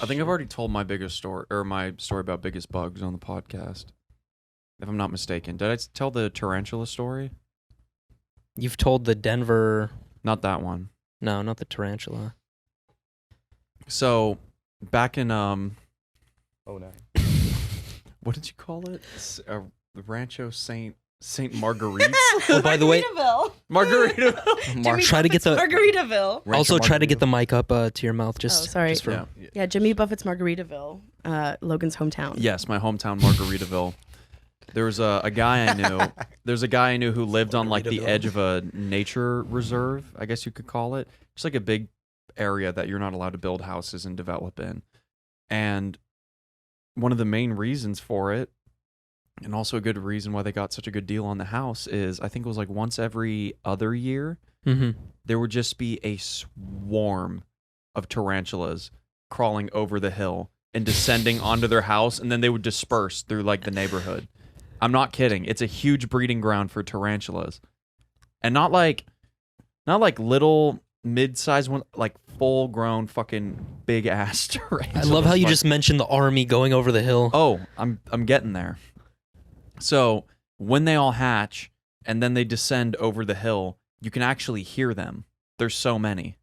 I think I've already told my biggest story, or my story about biggest bugs on the podcast, if I'm not mistaken. Did I tell the tarantula story? You've told the Denver... Not that one. No, not the tarantula. So, back in, Oh, no. what did you call it? Rancho Saint Marguerite? Oh, by the way... Margaritaville. Try to get the... Margaritaville. Also, try to get the mic up to your mouth. Just, sorry. Just for... Yeah, Jimmy Buffett's Margaritaville, Logan's hometown. Yes, my hometown, Margaritaville. There was a guy I knew. There's a guy I knew who lived on like the edge of a nature reserve, I guess you could call it. Just like a big area that you're not allowed to build houses and develop in. And one of the main reasons for it, and also a good reason why they got such a good deal on the house, is I think it was like once every other year, there would just be a swarm of tarantulas crawling over the hill and descending onto their house, and then they would disperse through like the neighborhood. I'm not kidding. It's a huge breeding ground for tarantulas. And not like little mid-sized one, like full-grown fucking big-ass tarantulas. I love how you Like, just mentioned the army going over the hill. Oh, I'm getting there. So, when they all hatch and then they descend over the hill, you can actually hear them. There's so many.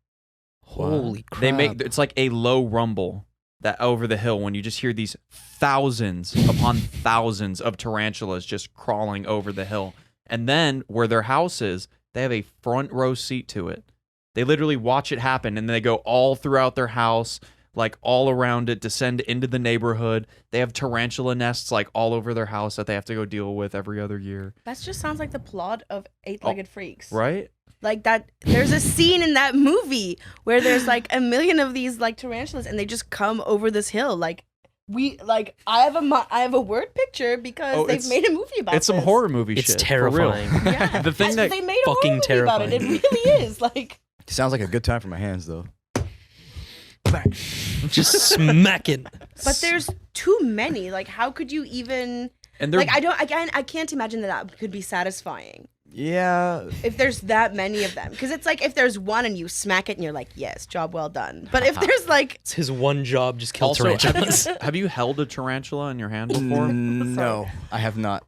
Holy crap. It's like a low rumble that over the hill when you just hear these thousands upon thousands of tarantulas just crawling over the hill. And then where their house is, they have a front row seat to it. They literally watch it happen, and they go all throughout their house, like all around it, descend into the neighborhood. They have tarantula nests like all over their house that they have to go deal with every other year. That just sounds like the plot of Eight-Legged Freaks. Right? Like that, there's a scene in that movie where there's like a million of these like tarantulas, and they just come over this hill. Like I have a word picture because they've made a movie about it. It's some horror movie shit. It's terrifying. For real. Yeah, The thing that they made a horror fucking movie about it. It terrifying. really is like. Sounds like a good time for my hands, though. Just smacking. But there's too many. Like, how could you even? And they're Like, I can't imagine that could be satisfying. Yeah. If there's that many of them, because it's like if there's one and you smack it and you're like, yes, job well done. But if there's like, It's his one job, just kill also, tarantulas. have you held a tarantula in your hand before? No, I have not.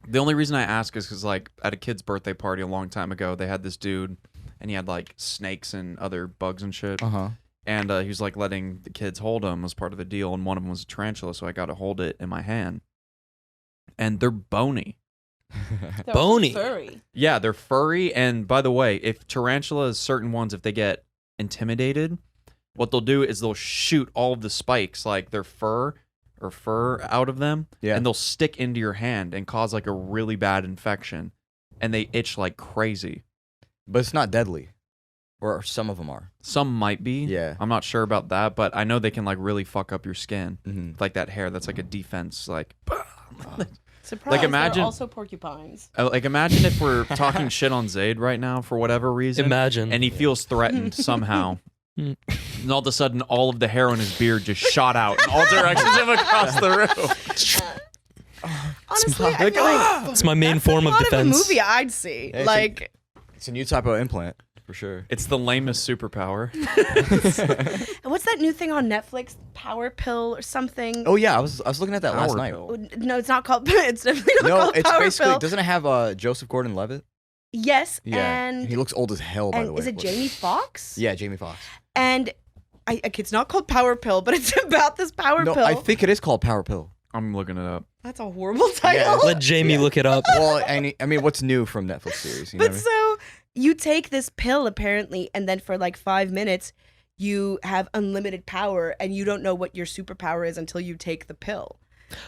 The only reason I ask is because, like, at a kid's birthday party a long time ago, they had this dude, and he had, like, snakes and other bugs and shit. Uh-huh. And he was, like, letting the kids hold them as part of the deal, and one of them was a tarantula, so I got to hold it in my hand. And they're bony. they're Bony. furry. Yeah, they're furry, and by the way, if tarantulas, certain ones, if they get intimidated, what they'll do is they'll shoot all of the spikes, like their fur out of them, Yeah. and they'll stick into your hand and cause like a really bad infection, and they itch like crazy. But it's not deadly. Or some of them are. Some might be. Yeah. I'm not sure about that, but I know they can like really fuck up your skin. Mm-hmm. Like that hair, that's like a defense. Like, Surprise! Like, imagine- they're also porcupines. imagine if we're talking shit on Zayd right now for whatever reason. Imagine. And he feels threatened somehow. And all of a sudden, all of the hair on his beard just shot out in all directions of across the room. Honestly, I feel like It's my main form of plot of a defense. movie I'd see. Yeah, Like, It's a new type of implant, for sure. It's the lamest superpower. what's that new thing on Netflix? Power Pill or something? Oh, yeah, I was looking at that last Power night. pill. No, it's not called. It's definitely not No, called it's Power basically, Pill. doesn't it have Joseph Gordon-Levitt? Yes, Yeah. and he looks old as hell, by the way. is it Jamie Foxx? Yeah, Jamie Foxx. And it's not called Power Pill, but it's about this power No, pill. I think it is called Power Pill. I'm looking it up. That's a horrible title. Let Jamie look it up. Well, I mean, what's new from Netflix series? You know But what I mean? so you take this pill apparently, and then for like 5 minutes, you have unlimited power, and you don't know what your superpower is until you take the pill.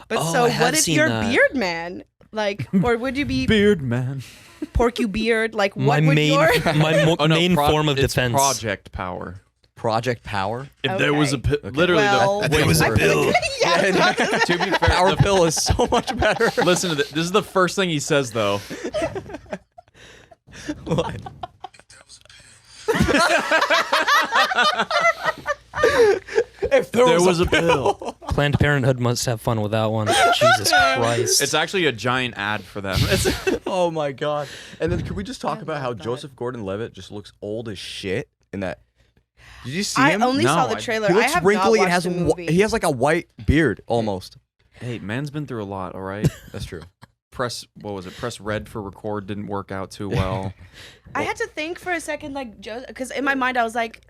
But Oh, so I have what if seen you're that. Beard Man? Like, or would you be Beard man. Porky Beard? Like, My what would main, your main form of it's defense. Project power. Project Power. If there was a Okay. literally Well, the There was a I feel bill. like- yeah, to be fair, Power Pill is so much better. listen to this. This is the first thing he says though. What? If There was a pill. Planned Parenthood must have fun with that one. Jesus Christ. It's actually a giant ad for them. It's Oh my god. And then could we just talk I about how love that. Joseph Gordon-Levitt just looks old as shit in that Did you see I him? only saw the No, trailer. He I looks have wrinkly not and watched has the movie. he has like a white beard almost. Hey, man's been through a lot. All right. That's true. Press red for record didn't work out too well. I had to think for a second, like Joe, because in my mind I was like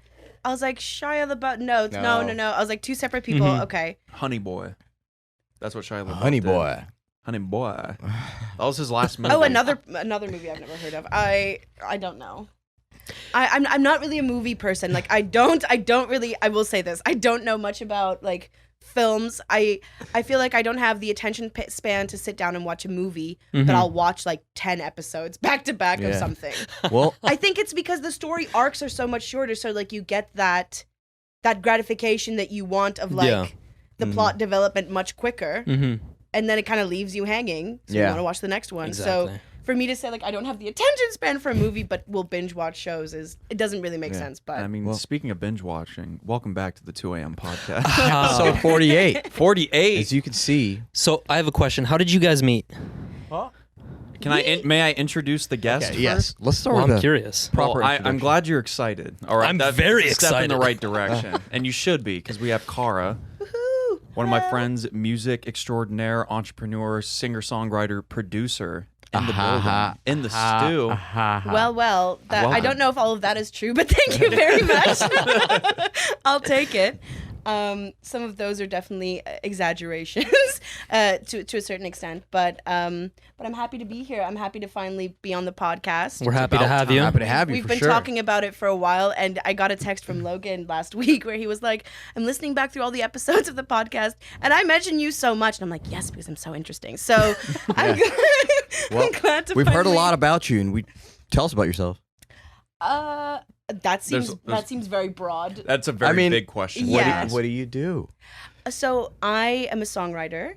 Shia LaBeouf. No. I was like two separate people. Mhm. Okay. Honey Boy. That's what Shia LaBeouf Honey did. boy. Honey Boy. That was his last movie. Oh, another movie I've never heard of. I don't know. I'm not really a movie person. Like I don't really. I will say this. I don't know much about like films. I feel like I don't have the attention span to sit down and watch a movie, but I'll watch like 10 episodes back to back of something. Well, I think it's because the story arcs are so much shorter, so like you get that gratification that you want of like the plot development much quicker, and then it kind of leaves you hanging, so you want to watch the next one. Exactly. So for me to say like I don't have the attention span for a movie, but will binge watch shows it doesn't really make sense. But I mean, speaking of binge watching, welcome back to the 2 a.m. podcast. episode 48. 48. As you can see. So I have a question. How did you guys meet? May I introduce the guest first? Yes. Let's start Well, with I'm the curious. proper I'm introduction. glad you're excited. All right, I'm that's very a step in the excited. right direction, and you should be because we have Cara, woohoo, one of my hello. friends, music extraordinaire, entrepreneur, singer-songwriter, producer, in the Aha, building, in the stew. Well, that I Welcome. don't know if all of that is true, but thank you very much. I'll take it. Some of those are definitely exaggerations to a certain extent, but I'm happy to be here. I'm happy to finally be on the podcast. We're happy to about have you. time. Happy to have you. We've for been sure. talking about it for a while, and I got a text from Logan last week where he was like, I'm listening back through all the episodes of the podcast, and I mention you so much. And I'm like, yes, because I'm so interesting. So I'm glad to We've heard a finally- lot about you, and tell us about yourself. That seems There's- very broad. That's a very big question. Yeah. Yes. What do you do? So I am a songwriter.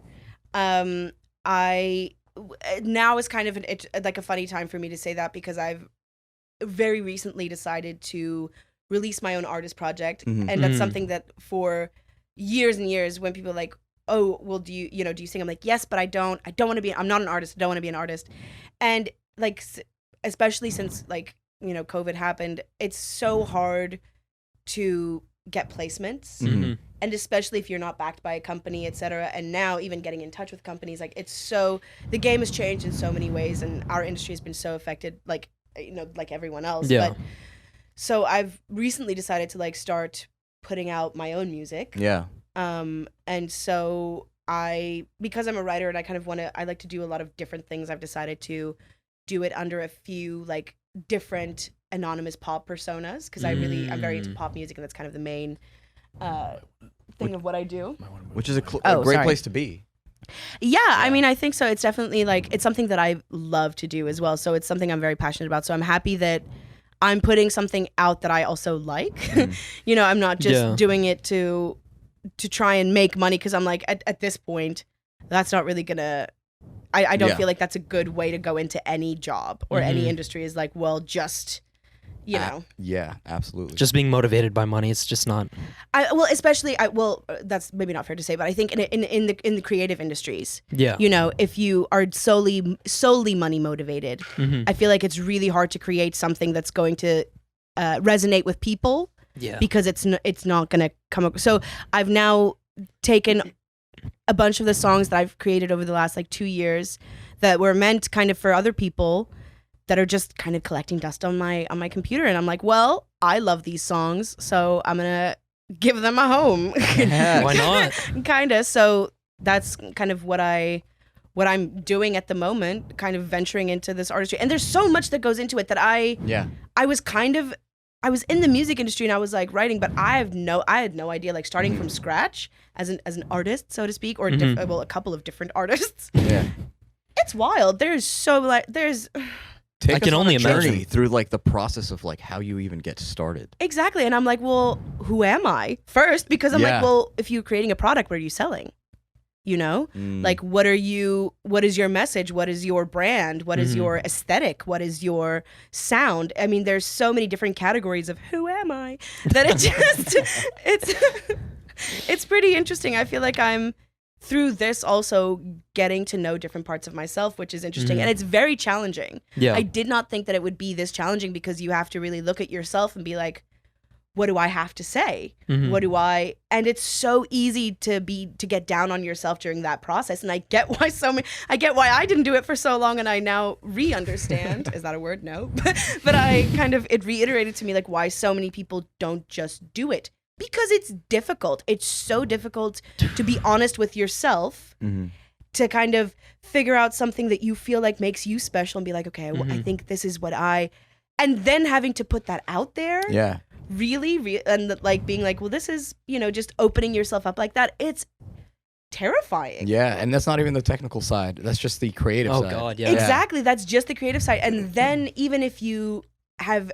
Now is kind of like a funny time for me to say that because I've very recently decided to release my own artist project, Mhm. and that's Mhm. something that for years and years, when people are like, oh, well, do you sing? I'm like, yes, but I don't want to be. I'm not an artist. I don't want to be an artist, and like especially since like COVID happened, it's so hard to get placements. Mhm. And especially if you're not backed by a company, et cetera. And now even getting in touch with companies, like the game has changed in so many ways, and our industry has been so affected, like everyone else. Yeah. But so I've recently decided to like start putting out my own music. Yeah. And so because I'm a writer and I like to do a lot of different things, I've decided to do it under a few like different anonymous pop personas because I'm very into pop music, and that's kind of the main thing of what I do. Which is a great sorry. place to be. Yeah, I mean, I think so. It's definitely like it's something that I love to do as well. So it's something I'm very passionate about. So I'm happy that I'm putting something out that I also like. I'm not just doing it to try and make money because I'm like at this point, that's not really gonna. I don't feel like that's a good way to go into any job or any industry. Is like, well, just Yeah, absolutely. Just being motivated by money, it's just not. That's maybe not fair to say, but I think in the creative industries, Yeah. if you are solely money motivated, Mhm. I feel like it's really hard to create something that's going to resonate with people Yeah. because it's not going to come up. So I've now taken a bunch of the songs that I've created over the last like 2 years that were meant kind of for other people that are just kind of collecting dust on my computer, and I'm like, well, I love these songs, so I'm gonna give them a home. Yeah. Why not? Kinda. So that's kind of what I'm doing at the moment, kind of venturing into this artistry. And there's so much that goes into it that I was in the music industry and I was like writing, but I had no idea, like starting from scratch as an artist, so to speak, or a couple of different artists. Yeah. It's wild. There's Take I can us on only a journey imagine. through like the process of like how you even get started. exactly. And I'm like, well, who am I first? Because I'm Yeah. like, well, if you're creating a product, what are you selling? Like, what is your message? What is your brand? What is your aesthetic? What is your sound? I mean, there's so many different categories of who am I that it's pretty interesting. I feel like I'm through this also getting to know different parts of myself, which is interesting. And it's very challenging. Yeah. I did not think that it would be this challenging because you have to really look at yourself and be like, what do I have to say? Mhm. And it's so easy to get down on yourself during that process. And I get why I didn't do it for so long, and I now re-understand. Is that a word? No. But it reiterated to me like why so many people don't just do it. Because it's difficult. It's so difficult to be honest with yourself, to kind of figure out something that you feel like makes you special and be like, okay, I think this is what and then having to put that out there. Yeah. Really, and like being like, well, this is, just opening yourself up like that. It's terrifying. Yeah, and that's not even the technical side. That's just the creative side. Oh God, yeah. Exactly. That's just the creative side. And then even if you have,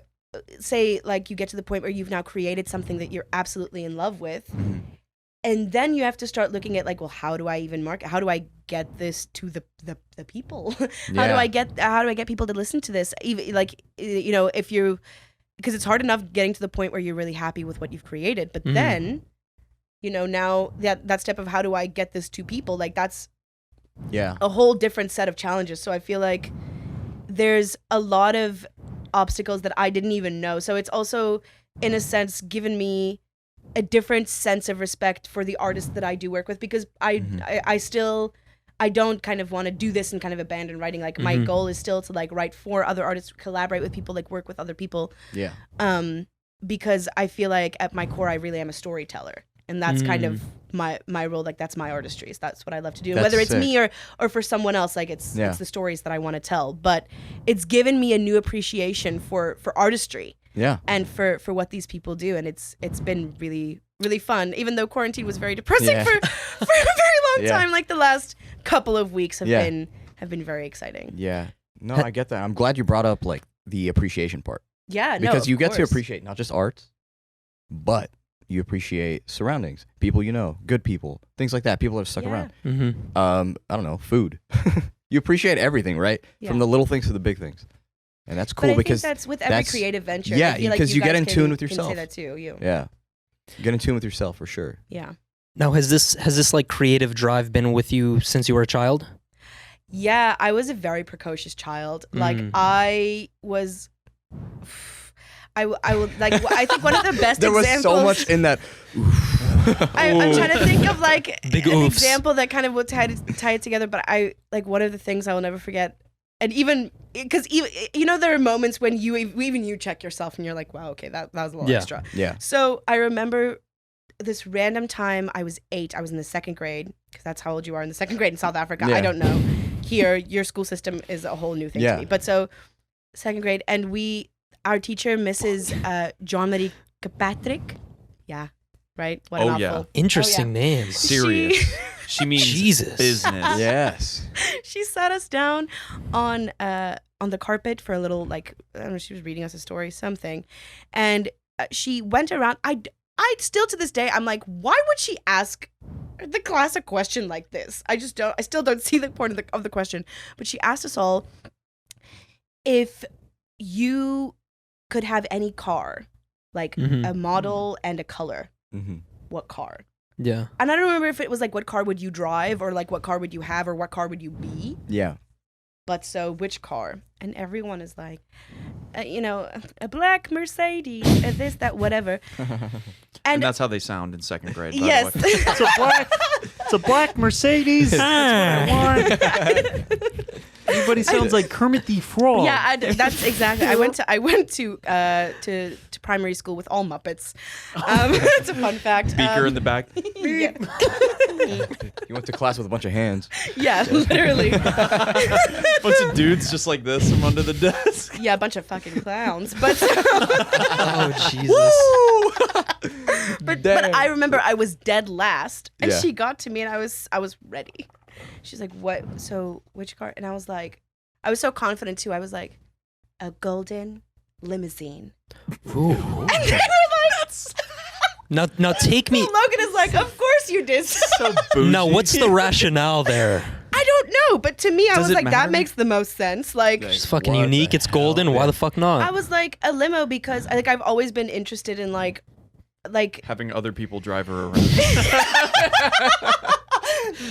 say, like you get to the point where you've now created something that you're absolutely in love with, and then you have to start looking at like, well, how do I even market? How do I get this to the people? How do I get people to listen to this? Even like, if you, because it's hard enough getting to the point where you're really happy with what you've created, but then, now that step of how do I get this to people, like that's a whole different set of challenges. So I feel like there's a lot of obstacles that I didn't even know. So it's also, in a sense, given me a different sense of respect for the artists that I do work with, because I don't kind of want to do this and kind of abandon writing. Like my goal is still to like write for other artists, collaborate with people, like work with other people. Yeah. Because I feel like at my core, I really am a storyteller, and that's kind of my role. Like that's my artistry. So that's what I love to do. And whether it's me or for someone else, like it's the stories that I want to tell. But it's given me a new appreciation for artistry. Yeah. And for what these people do, and it's been really, really fun. Even though quarantine was very depressing for a very long time, like the last couple of weeks have been very exciting. Yeah. No, I get that. I'm glad you brought up like the appreciation part. Yeah, because you get to appreciate not just art, but you appreciate surroundings, people good people, things like that, people that have stuck around. I don't know, food. You appreciate everything, right? Yeah. From the little things to the big things. And that's cool because think that's with every creative venture. Yeah, because you get in tune with yourself. Can say that too. Yeah, you get in tune with yourself for sure. Yeah. Now, has this like creative drive been with you since you were a child? Yeah, I was a very precocious child. Like I was. I think one of the best there examples. There was so much in that. I'm trying to think of like an example that kind of would tie it together. But one of the things I will never forget. And even because there are moments when you check yourself and you're like, wow, okay, that was a little extra. Yeah. So I remember this random time I was 8. I was in the 2nd grade, because that's how old you are in the 2nd grade in South Africa. Yeah. I don't know. Here, your school system is a whole new thing to me. But so 2nd grade, and our teacher, Mrs. John Marie Patrick. Yeah. Right. What a mouthful. Interesting name. Serious. She means Jesus. Business. Yes. She sat us down on the carpet for a little, like, I don't know, she was reading us a story, something. And she went around. I still to this day, I'm like, why would she ask the class a question like this? I still don't see the point of the question. But she asked us all, if you could have any car, like a model and a color, what car? Yeah. And I don't remember if it was like, what car would you drive, or like, what car would you have, or what car would you be? Yeah. But so, which car? And everyone is like, a black Mercedes, this, that, whatever. And that's how they sound in 2nd grade. Yes. By the way. It's a black Mercedes. That's what I want. Everybody sounds like Kermit the Frog. Yeah, that's exactly. I went to primary school with all Muppets. It's a fun fact. Beaker in the back. Yeah. You went to class with a bunch of hands. Yeah, literally. Bunch of dudes just like this from under the desk. Yeah, a bunch of fucking clowns. But oh Jesus. But I remember I was dead last, and she got to me, and I was ready. She's like, what? So which car? And I was like, I was so confident too. I was like, a golden limousine. Ooh. And they were like, now take me. Logan is like, of course you did. So bougie. Now what's the rationale there? I don't know, but to me, I was like, that makes the most sense. Like, it's fucking unique. It's golden. Why the fuck not? I was like, a limo, because I've always been interested in like having other people drive her around.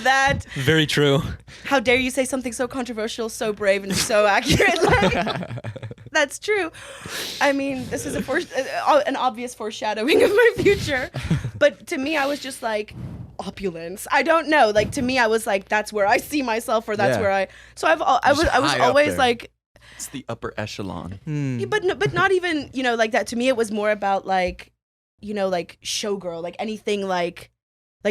That very true. How dare you say something so controversial, so brave, and so accurate? Like, That's true. I mean, this is an obvious foreshadowing of my future. But to me, I was just like, opulence. I don't know. Like, to me, I was like, that's where I see myself, or that's where I. So I was always like. It's the upper echelon. But not even, like that. To me, it was more about like, like showgirl, like anything like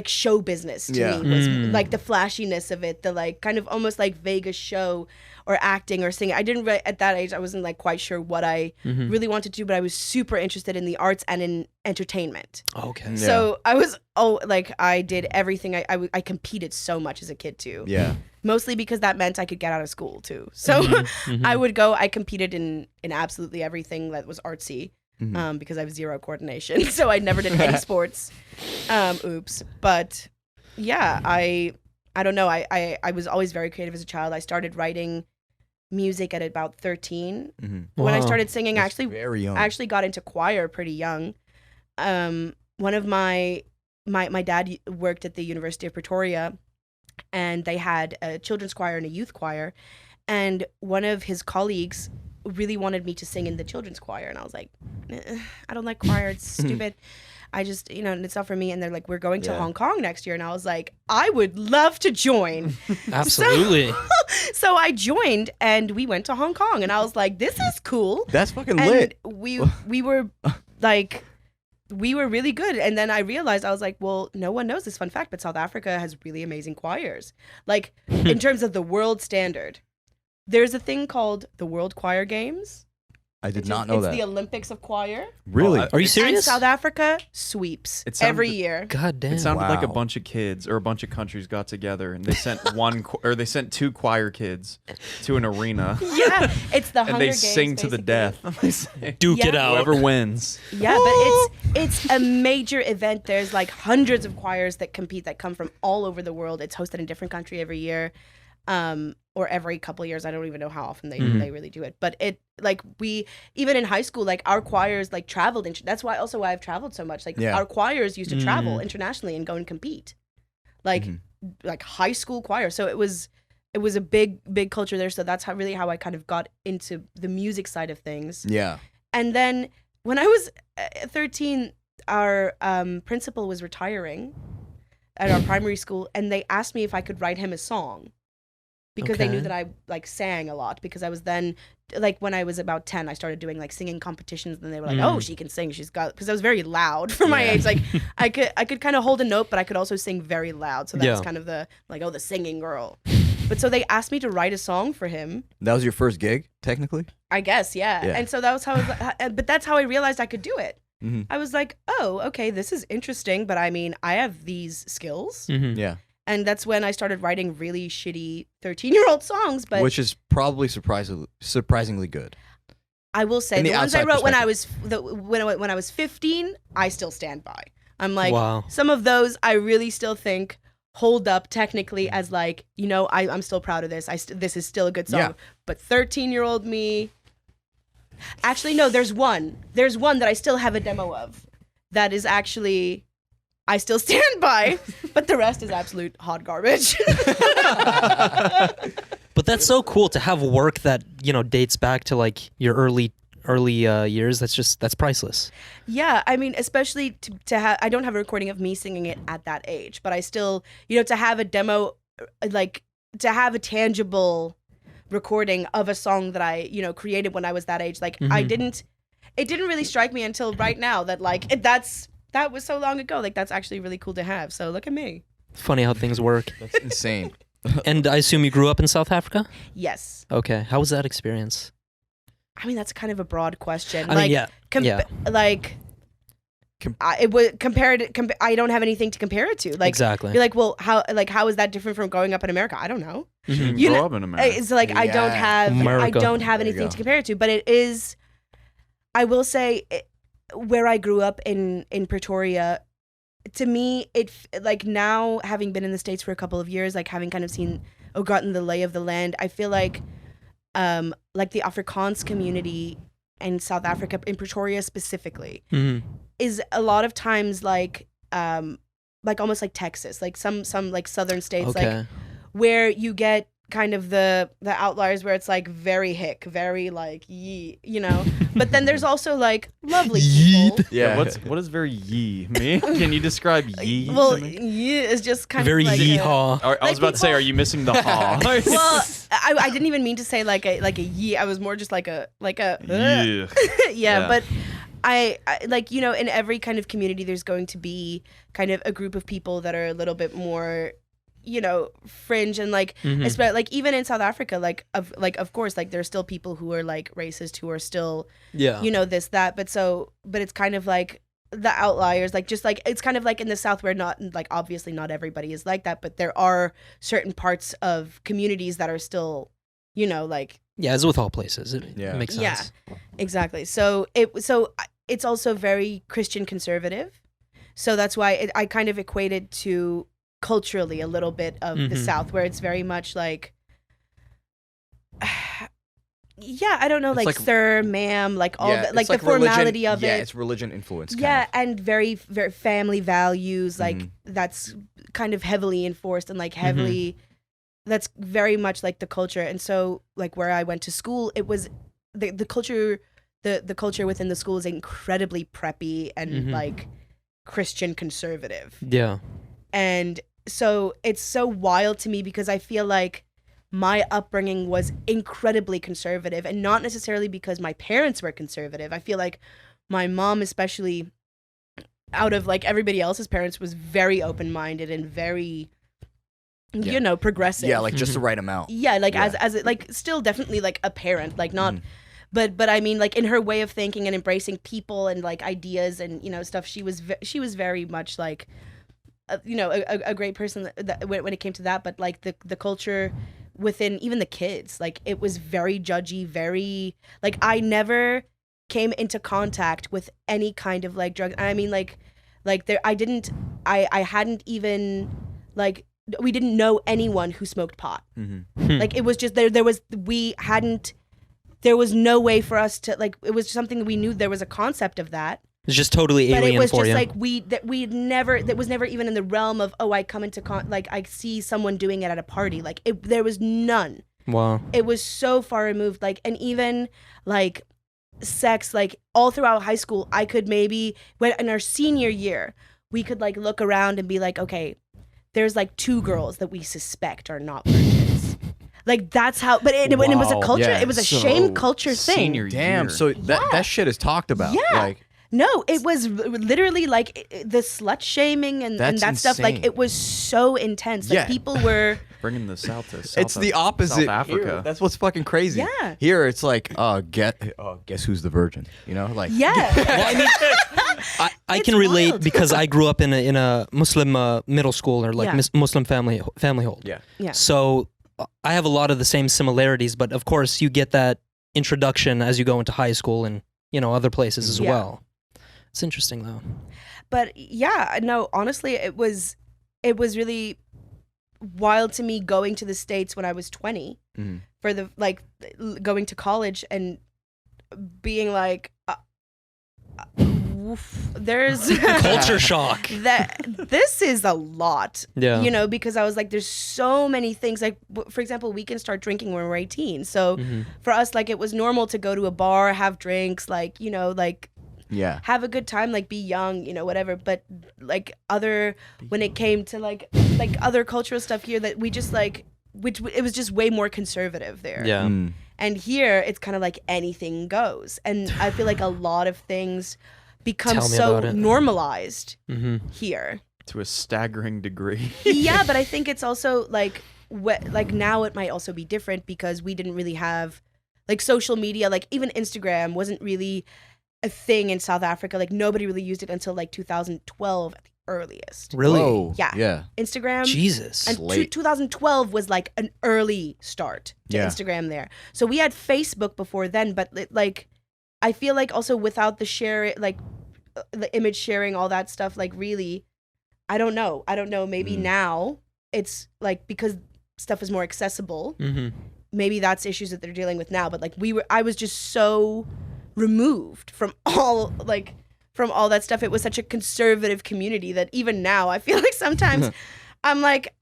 show business to me was like the flashiness of it, the like kind of almost like Vegas show or acting or singing. I didn't at that age, I wasn't like quite sure what I really wanted to do, but I was super interested in the arts and in entertainment. Okay. Yeah. So I was I did everything. I competed so much as a kid too. Yeah. Mostly because that meant I could get out of school too. So I competed in absolutely everything that was artsy. Because I have zero coordination, so I never did any sports. Oops. But yeah, I don't know. I was always very creative as a child. I started writing music at about 13. When I started singing, That's very young. I actually got into choir pretty young. One of my dad worked at the University of Pretoria, and they had a children's choir and a youth choir, and one of his colleagues really wanted me to sing in the children's choir, and I was like, I don't like choir, it's stupid. I just, it's not for me. And they're like, we're going to Hong Kong next year, and I was like, I would love to join. Absolutely. So I joined, and we went to Hong Kong, and I was like, this is cool. That's fucking and lit. We were like, we were really good. And then I realized, I was like, well, no one knows this fun fact, but South Africa has really amazing choirs. Like, in terms of the world standard. There's a thing called the World Choir Games. I did not know that. It's the Olympics of choir. Really? Are you serious? And South Africa sweeps every year. God damn. It sounded like a Wow. bunch of kids or a bunch of countries got together and they sent they sent 2 choir kids to an arena. Yeah, it's the And Hunger they Games, sing to the basically. death. Duke it Yeah. out. Whoever wins. Yeah, but it's a major event. There's like hundreds of choirs that compete that come from all over the world. It's hosted in a different country every year. Or every couple of years. I don't even know how often they really do it. But it even in high school, like our choirs like traveled. That's why I've traveled so much. Like our choirs used to travel internationally and go and compete, like high school choir. So it was a big culture there. So that's how I kind of got into the music side of things. Yeah. And then when I was 13, our principal was retiring at our primary school, and they asked me if I could write him a song. Because they knew that I like sang a lot, because I was then like when I was about 10, I started doing like singing competitions, and they were like, oh, she can sing. Because I was very loud for my age. Like I could kind of hold a note, but I could also sing very loud. So that was kind of the the singing girl. But so they asked me to write a song for him. That was your first gig, technically? I guess, yeah. And so that was how but that's how I realized I could do it. I was like, oh, okay, this is interesting, but I mean, I have these skills. Yeah. And that's when I started writing really shitty 13-year-old songs. But Which is probably surprisingly good. I will say the ones I wrote when I was 15, I still stand by. I'm like, some of those I really still think hold up technically as like, I'm still proud of this. This is still a good song. Yeah. But 13-year-old me, actually no, there's one that I still have a demo of that is actually. I still stand by, but the rest is absolute hot garbage. But that's so cool to have work that, dates back to like your early years. That's priceless. Yeah, I mean, especially to have, I don't have a recording of me singing it at that age, but I still, to have a demo, like to have a tangible recording of a song that I, created when I was that age. Like it didn't really strike me until right now that like, that was so long ago. Like, that's actually really cool to have. So look at me. Funny how things work. That's insane. And I assume you grew up in South Africa? Yes. Okay. How was that experience? I mean, that's kind of a broad question. I mean, it was compared. I don't have anything to compare it to. Like, exactly. You're like, well, how is that different from growing up in America? I don't know. You grow up in America. It's like I don't have anything to compare it to. But it is. I will say. Where I grew up in Pretoria, to me, it like now having been in the States for a couple of years, like having kind of seen or gotten the lay of the land, I feel like the Afrikaans community in South Africa, in Pretoria specifically, is a lot of times like almost like Texas, like some like southern states, like where you get kind of the outliers where it's like very hick, very like yee, you know. But then there's also like lovely people. Yeah. What does very yee mean? Can you describe yee? Well, to me? yee is just kind Very of like yeehaw. I was about to say, are you missing the ha? Well, I didn't even mean to say like a yee. I was more just like a Yeah. yeah. But I like, you know, in every kind of community, there's going to be kind of a group of people that are a little bit more, you know, fringe and like, especially like even in South Africa, of course, like there's still people who are like racist who are still, you know, this, that, but it's kind of like the outliers, like just like, it's kind of like in the South where not like, obviously not everybody is like that, but there are certain parts of communities that are still, you know, like. Yeah, as with all places, it makes sense. Yeah, exactly. So it's also very Christian conservative. So that's why I kind of equated to culturally a little bit of the South, where it's very much like, yeah, I don't know, like sir, ma'am, like all the, like the formality of it. Yeah, it's religion influenced. Yeah, and very, very family values, like that's kind of heavily enforced and like heavily, that's very much like the culture. And so like where I went to school, it was the culture, the culture within the school is incredibly preppy and like Christian conservative. Yeah. And so it's so wild to me because I feel like my upbringing was incredibly conservative, and not necessarily because my parents were conservative. I feel like my mom, especially out of like everybody else's parents, was very open-minded and very, you know, progressive. Yeah, like just the right amount. Yeah, like as like still definitely like a parent, like not, but I mean like in her way of thinking and embracing people and like ideas and, you know, stuff. She was very much like, you know, a great person that when it came to that. But like the culture within even the kids, like it was very judgy, very like I never came into contact with any kind of like drug. I mean like there I hadn't even like we didn't know anyone who smoked pot. Like it was just there was no way for us to like, it was something that we knew there was a concept of that. It's just totally alien for you. But it was just like that was never even in the realm of, oh, I come into like I see someone doing it at a party. Like there was none. Wow. It was so far removed. Like, and even like sex, like all throughout high school, I could maybe when in our senior year, we could like look around and be like, okay, there's like 2 girls that we suspect are not virgins. Like that's how, but when it was a culture, it was a shame culture thing. Senior Damn, year. so that shit is talked about. Yeah. Like, no, it was literally like the slut shaming and that stuff. Like it was so intense. Like people were bringing the South to South. it's the opposite. South Africa. Here. That's what's fucking crazy. Yeah. Here it's like, guess who's the virgin? You know, like yeah. Well, I mean, I can relate wild. because I grew up in a Muslim middle school or like Muslim family hold. Yeah. Yeah. So I have a lot of the same similarities, but of course you get that introduction as you go into high school and, you know, other places as well. It's interesting though. But yeah, no, honestly, it was really wild to me going to the States when I was 20 for the like going to college and being like there's Culture shock. that this is a lot. Yeah. You know, because I was like, there's so many things. Like, for example, we can start drinking when we're 18. So for us, like, it was normal to go to a bar, have drinks, like, you know, like, have a good time, like be young, you know, whatever. But like when it came to like other cultural stuff here that we just like, which it was just way more conservative there. Yeah. And here it's kind of like anything goes. And I feel like a lot of things become so normalized here. To a staggering degree. Yeah, but I think it's also like now it might also be different because we didn't really have like social media, like even Instagram wasn't really a thing in South Africa. Like nobody really used it until like 2012 at the earliest. Really? Whoa. Yeah. Instagram. Jesus. And 2012 was like an early start to Instagram there. So we had Facebook before then, but like I feel like also without the share, like the image sharing, all that stuff, like really, I don't know. Maybe now it's like because stuff is more accessible. Maybe that's issues that they're dealing with now. But like I was just so removed from all that stuff. It was such a conservative community that even now I feel like sometimes I'm like,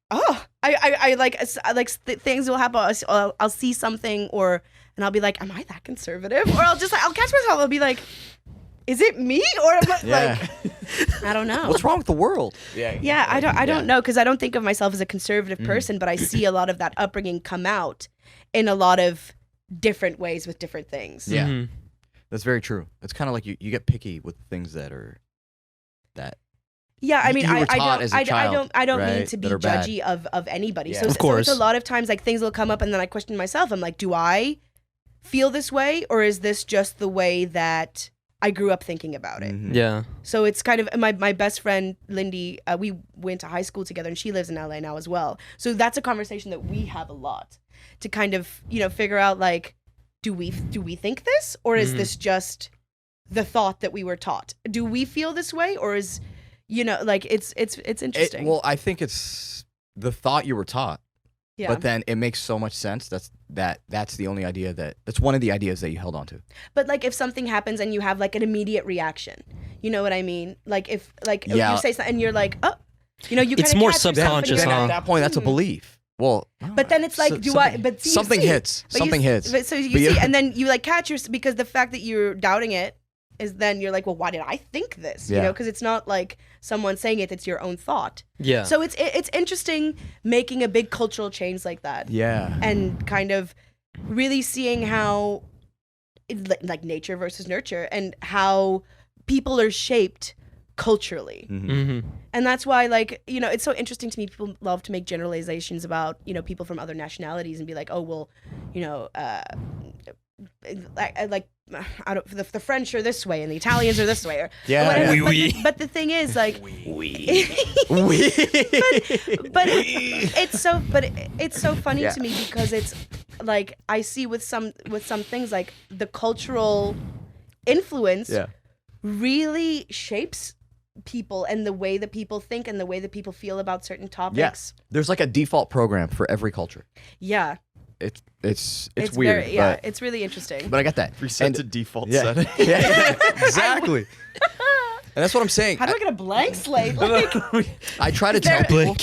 I like things will happen. I'll see something and I'll be like, am I that conservative? Or I'll catch myself. I'll be like, is it me? Or am I, like, I don't know. What's wrong with the world? Yeah, I don't know, because I don't think of myself as a conservative person, but I see a lot of that upbringing come out in a lot of different ways with different things. Yeah, that's very true. It's kind of like you get picky with things that are that. Yeah, I mean, you were I taught as a child, don't right, mean to be that are bad. judgy of anybody. Yeah. So, Of course. so it's a lot of times like things will come up and then I question myself. I'm like, do I feel this way, or is this just the way that I grew up thinking about it? Mhm. Yeah. So it's kind of my best friend Lindy. We went to high school together, and she lives in LA now as well. So that's a conversation that we have a lot to kind of figure out, like, do we think this, or is this just the thought that we were taught? Do we feel this way, or is like it's interesting. Well, I think it's the thought you were taught. Yeah. But then it makes so much sense. That's the only idea that's one of the ideas that you held on to. But like if something happens and you have like an immediate reaction, you know what I mean? Like if you say something and you're like, oh, you It's kinda more catch yourself and subconscious, you're Then huh? at that point, that's a belief. Well, But then it's like, something hits. But Something hits. But so you But see, and then you like catch yourself, because the fact that you're doubting it is then you're like, well, why did I think this? Yeah. Because it's not like someone saying it; it's your own thought. Yeah. So it's interesting making a big cultural change like that. Yeah. And kind of really seeing how, like nature versus nurture, and how people are shaped culturally. Mm-hmm. And that's why, like, it's so interesting to me. People love to make generalizations about, people from other nationalities and be like, oh, well, like I don't, the French are this way and the Italians are this way, or Yeah, whatever. yeah. Oui, But the thing is, like, but it's so funny Yeah. to me, because it's like I see with some things, like the cultural influence really shapes people and the way that people think and the way that people feel about certain topics. There's like a default program for every culture. Yeah. It's weird. Very, it's really interesting. But I got that. Reset And- to default Yeah. setting. Yeah, exactly. And that's what I'm saying. How do I get a blank slate? Like, I try to tell there- people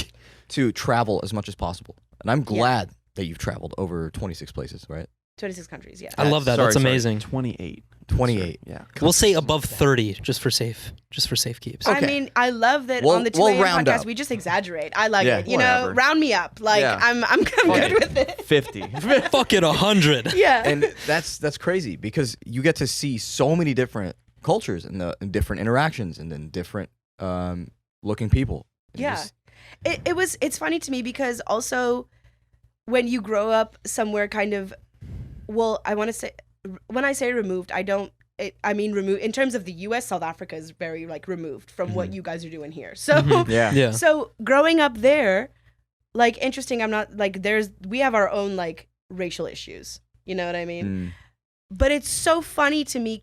to travel as much as possible. And I'm glad that you've traveled over 26 places, right? 26 countries, yeah. I love that. That's amazing. 28. 28. Yeah. We'll say above 30 just for safe keeps. Okay. I mean, I love that We'll- on the 2 we'll AM round podcast up. we just exaggerate. I like Yeah, it. whatever. Round me up. Like, Yeah. I'm good with it. 50. Fuck it, 100. Yeah. And that's crazy because you get to see so many different cultures and different interactions and then different looking people. And Yeah. just- It's funny to me because also when you grow up somewhere kind of, well, I want to say, when I say removed, I mean removed in terms of the US. South Africa is very like removed from what you guys are doing here. So yeah. Yeah. so growing up there, like, interesting, I'm not like, we have our own like racial issues, you know what I mean? Mm, But it's so funny to me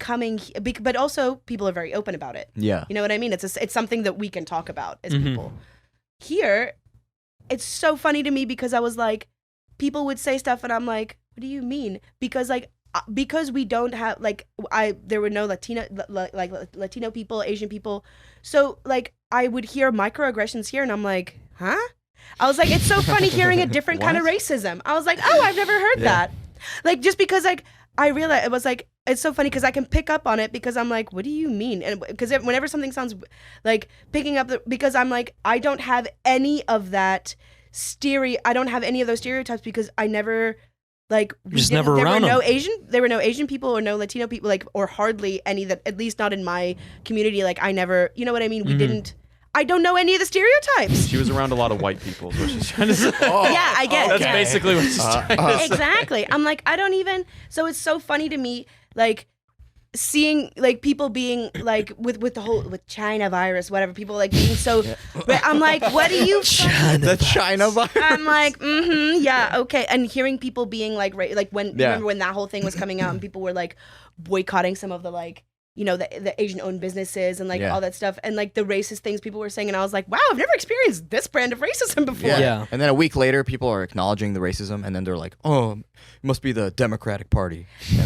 but also people are very open about it. yeah. You know what I mean? It's something that we can talk about as Mhm. people. Here, it's so funny to me because I was like, people would say stuff and I'm like, what do you mean? Because we don't have there were no Latino people, Asian people. So like I would hear microaggressions here and I'm like, huh? I was like, it's so funny hearing a different kind of racism. I was like, oh, I've never heard that. Like, just because like I realized it was like, it's so funny because I can pick up on it because I'm like, what do you mean? And because whenever something sounds like picking up, because I'm like, I don't have any of that I don't have any of those stereotypes because I never never around them. There were no Asian people or no Latino people, like, or hardly any that, at least not in my community. Like I never, you know what I mean? I don't know any of the stereotypes. She was around a lot of white people, is what she's trying to say. Yeah, I get it. That's basically what she's trying to say. Exactly. I'm like, I don't even. So it's so funny to me, like seeing like people being like with the whole with China virus, whatever. People like being so. I'm like, what do you? The China virus. I'm like, yeah, okay. And hearing people being like, remember when that whole thing was coming out and people were like boycotting some of the like the Asian-owned businesses and like Yeah. all that stuff, and like the racist things people were saying, and I was like, wow, I've never experienced this brand of racism before. Yeah. And then a week later, people are acknowledging the racism, and then they're like, "Oh, it must be the Democratic Party." And You're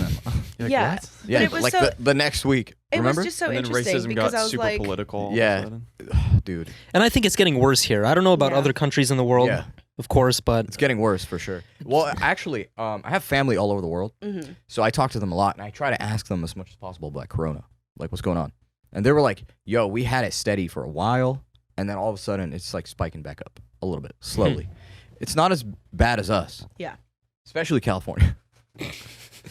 like, Yeah. what? yeah, it was like so- the next week. It Remember? was just so And then interesting racism because got I was super like, political. all of a Yeah. sudden. Dude, And I think it's getting worse here. I don't know about Yeah. other countries in the world, Yeah. of course, but it's getting worse for sure. Well, actually, I have family all over the world, mhm. so I talk to them a lot, and I try to ask them as much as possible about Corona, like what's going on. And they were like, "Yo, we had it steady for a while, and then all of a sudden, it's like spiking back up a little bit, slowly. It's not as bad as us, Yeah. especially California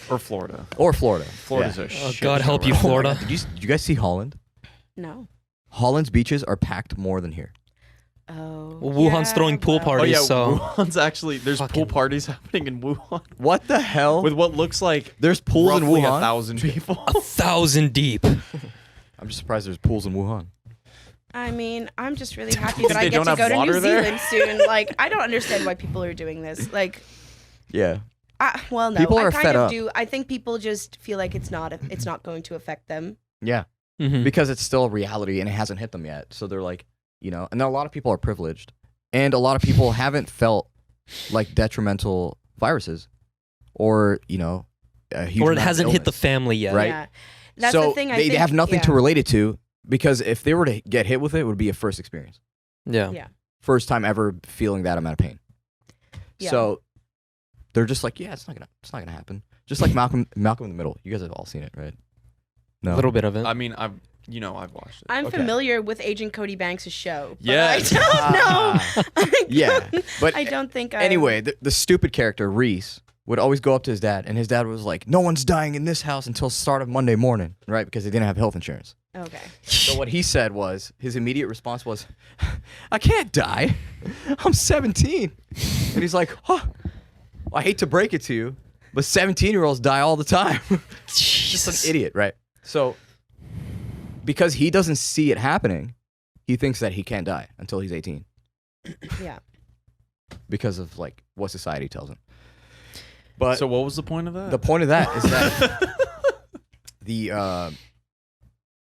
Or Florida. or Florida. Florida's Yeah. a Oh, shit God show help you, right now. Florida. Did you guys see Holland? No. Holland's beaches are packed more than here. Oh. Well, Wuhan's throwing pool Oh parties. yeah, so- Wuhan's actually there's pool Fucking- parties happening in Wuhan What the hell? with what looks like There's pools in roughly Wuhan. 1,000 people. 1,000 deep. I'm just surprised there's pools in Wuhan. I mean, I'm just really happy Think that I they get don't to have go to New water there? Zealand soon. Like, I don't understand why people are doing this. Like, Yeah. well, no, People I are kind fed of up. do. I think people just feel like it's not going to affect them. Yeah. Mhm. Because it's still reality and it hasn't hit them yet. So they're like, and then a lot of people are privileged. And a lot of people haven't felt like detrimental viruses or, a huge Or it amount of hasn't hit the illness. family yet. Right. Yeah. That's so the thing. they think, have nothing yeah. to relate it to because if they were to get hit with it, it would be a first experience. Yeah. Yeah. First time ever feeling that amount of pain. Yeah. So they're just like, yeah, it's not gonna happen. Just like Malcolm in the Middle. You guys have all seen it, right? No. A little bit of it. I mean, I've watched it. I'm Okay. familiar with Agent Cody Banks' show. But Yes. I don't know. Yeah, but I don't think I. anyway, the stupid character Reese would always go up to his dad, and his dad was like, "No one's dying in this house until start of Monday morning," right? Because they didn't have health insurance. Okay. So what he said was, his immediate response was, "I can't die. I'm 17," and he's like, "Huh? I hate to break it to you, but 17-year-olds die all the time." Just Jesus. an idiot, right? So because he doesn't see it happening, he thinks that he can't die until he's 18 Yeah. because of like what society tells him. But So what was the point of that? the point of that is that the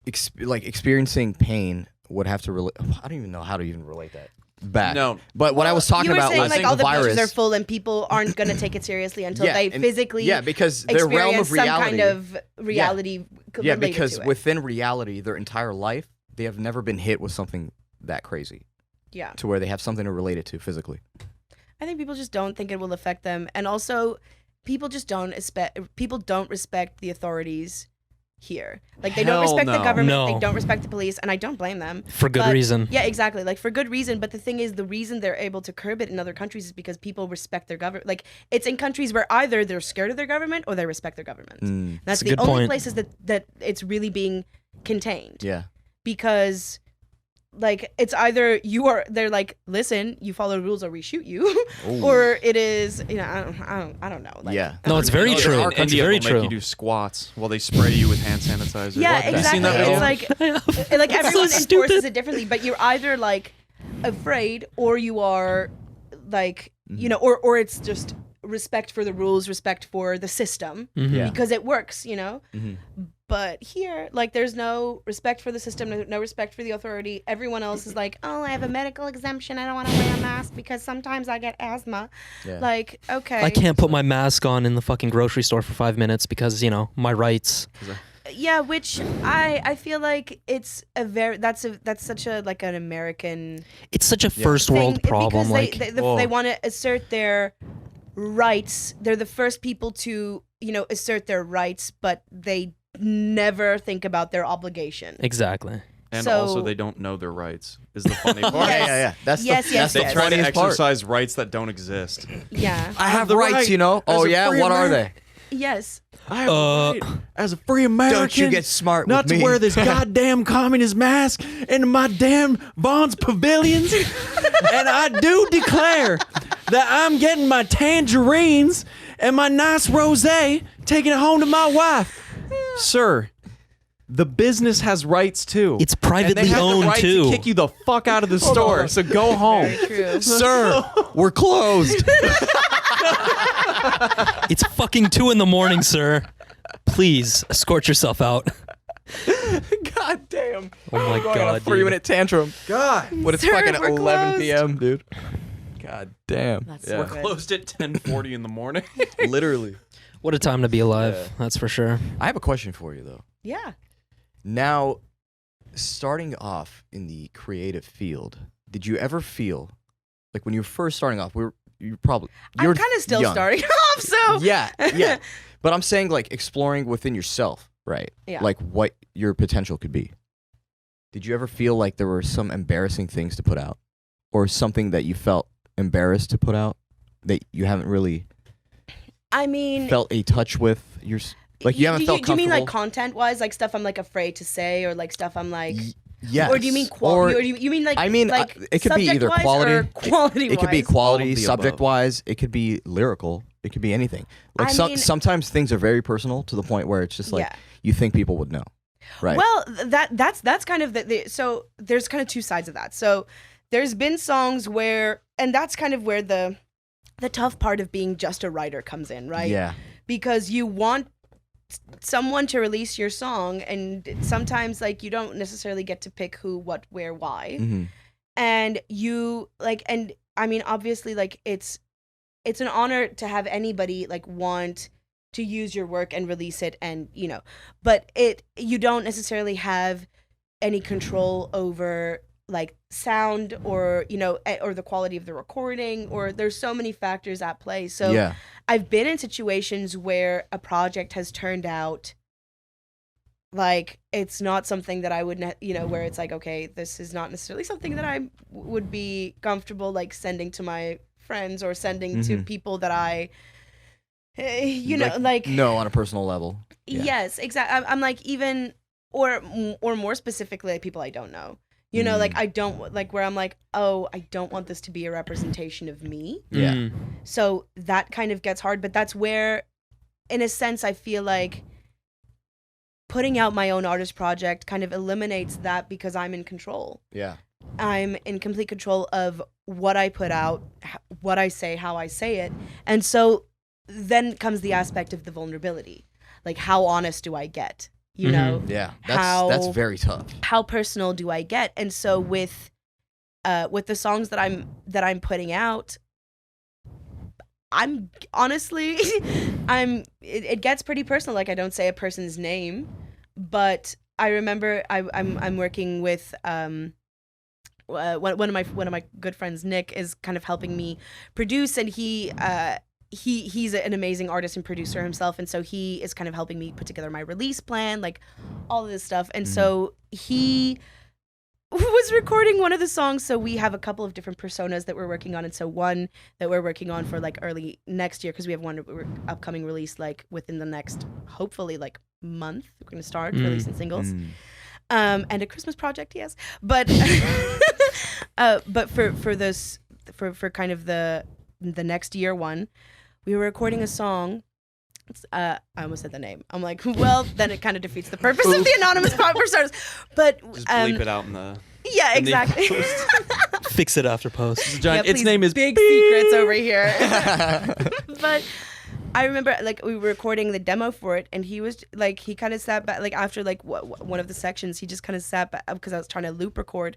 experiencing pain would have to relate. I don't even know how to even relate that back. No. But what I was talking you were about saying was like the all the virus. beaches are full and people aren't going to take it seriously until they and- physically yeah, because their realm experience of some reality. kind of reality yeah, related because to it. within reality, their entire life, they have never been hit with something that crazy Yeah. to where they have something to relate it to physically. I think people just don't think it will affect them, and also people just don't respect the authorities here. Like they don't Hell respect the no. government, No. they don't respect the police, and I don't blame them. For good But- reason. Yeah, exactly. Like for good reason. But the thing is, the reason they're able to curb it in other countries is because people respect their government. Like it's in countries where either they're scared of their government or they respect their government. Mm, That's a the good only point. places that it's really being contained. yeah. Because like it's either they're like, listen, you follow the rules or we shoot you, Ooh. or it is, I don't know. Like, Yeah. No, it's very No, true. in It's India, very they'll true. make you do squats while they spray you with hand sanitizer. Yeah, Have you exactly. seen that video? It's like It's everyone so enforces stupid. it differently, but you're either like afraid or you are like, or it's just respect for the rules, respect for the system Mhm. Yeah. because it works, Mhm. But here, like, there's no respect for the system, no respect for the authority. Everyone else is like, oh, I have a medical exemption. I don't want to wear a mask because sometimes I get asthma. Yeah. Like, okay. I can't put my mask on in the fucking grocery store for 5 minutes because, my rights. Yeah, which I feel like it's that's such a like an American It's such a Yeah. first world thing, problem. because Like, they want to assert their rights. They're the first people to assert their rights, but they never think about their obligation. exactly. And So- also, they don't know their rights. Is the funny part. Yes. Yeah. That's Yes, the, yes, that's They the yes. try to funniest part. exercise rights that don't exist. Yeah. I have the rights, right Oh as a yeah, free what are American. they? Yes. I have a right as a free American. Don't you get smart Not with to me. wear this goddamn communist mask into my damn Vaughn's pavilions. And I do declare that I'm getting my tangerines and my nice rosé, taking it home to my wife. Sir, the business has rights too. It's And they privately have the owned right too. to kick you the fuck out of the store. So go home. Very true. Sir, we're closed. It's fucking 2 a.m, sir. Please escort yourself out. God damn. Oh my Going on a god, 3-minute tantrum. God. When it's Sir, fucking we're 11 closed. p.m., dude. God damn. That's yeah. so good. Closed at 10:40 in the morning. Literally. What a time to be alive. Yeah. That's for sure. I have a question for you, though. Yeah. Now, starting off in the creative field, did you ever feel like when you were first starting off, you're I'm kind of still young. starting off, so Yeah, yeah. But I'm saying like exploring within yourself, right? Yeah. Like what your potential could be. Did you ever feel like there were some embarrassing things to put out, or something that you felt embarrassed to put out that you haven't really I mean, felt a touch with? Like you haven't felt do you mean comfortable? like content-wise, like stuff I'm like afraid to say, or like stuff I'm like, Yes. or do you mean quality, or do you mean like? I mean, like it could be either subject-wise quality. or quality. It could be All quality, of the subject above. wise. It could be lyrical. It could be anything. Like I mean- sometimes things are very personal to the point where it's just like Yeah. you think people would know, right? Well, that's kind of so there's kind of two sides of that. So there's been songs where, and that's kind of where the tough part of being just a writer comes in, right? Yeah. Because you want someone to release your song, and sometimes like you don't necessarily get to pick who, what, where, why. hmm And you like, and I mean, obviously, like it's an honor to have anybody like want to use your work and release it, and but you don't necessarily have any control over like sound, or or the quality of the recording, or there's so many factors at play. So yeah. I've been in situations where a project has turned out like it's not something that I would where it's like, okay, this is not necessarily something that I would be comfortable like sending to my friends, or sending to people that I like no, on a personal level. Yeah. Yes, exactly. I'm like, even or more specifically, like people I don't know. Like I don't like, where I'm like, oh, I don't want this to be a representation of me. Yeah. Mm. So that kind of gets hard, but that's where, in a sense, I feel like putting out my own artist project kind of eliminates that, because I'm in control. Yeah. I'm in complete control of what I put out, what I say, how I say it. And so then comes the aspect of the vulnerability. Like, how honest do I get? Yeah. That's very tough. How personal do I get? And so with the songs that I'm putting out, I'm honestly it gets pretty personal. Like, I don't say a person's name, but I remember I'm working with one of my good friends, Nick, is kind of helping me produce, and he's an amazing artist and producer himself, and so he is kind of helping me put together my release plan, like all of this stuff. And so he was recording one of the songs, so we have a couple of different personas that we're working on, and so one that we're working on for like early next year, because we have one upcoming release like within the next, hopefully, like month. We're going to start releasing singles. And a Christmas project, yes, but but for this for kind of the next year one, we were recording a song. I almost said the name. I'm like, well, then it kind of defeats the purpose of the anonymous personas. But Just bleep it out in the. yeah, in the exactly. Fix it after post. John, its please, name is big secrets over here. But I remember, like, we were recording the demo for it, and he was like, he kind of sat back, like after like one of the sections, he just kind of sat back, because I was trying to loop record.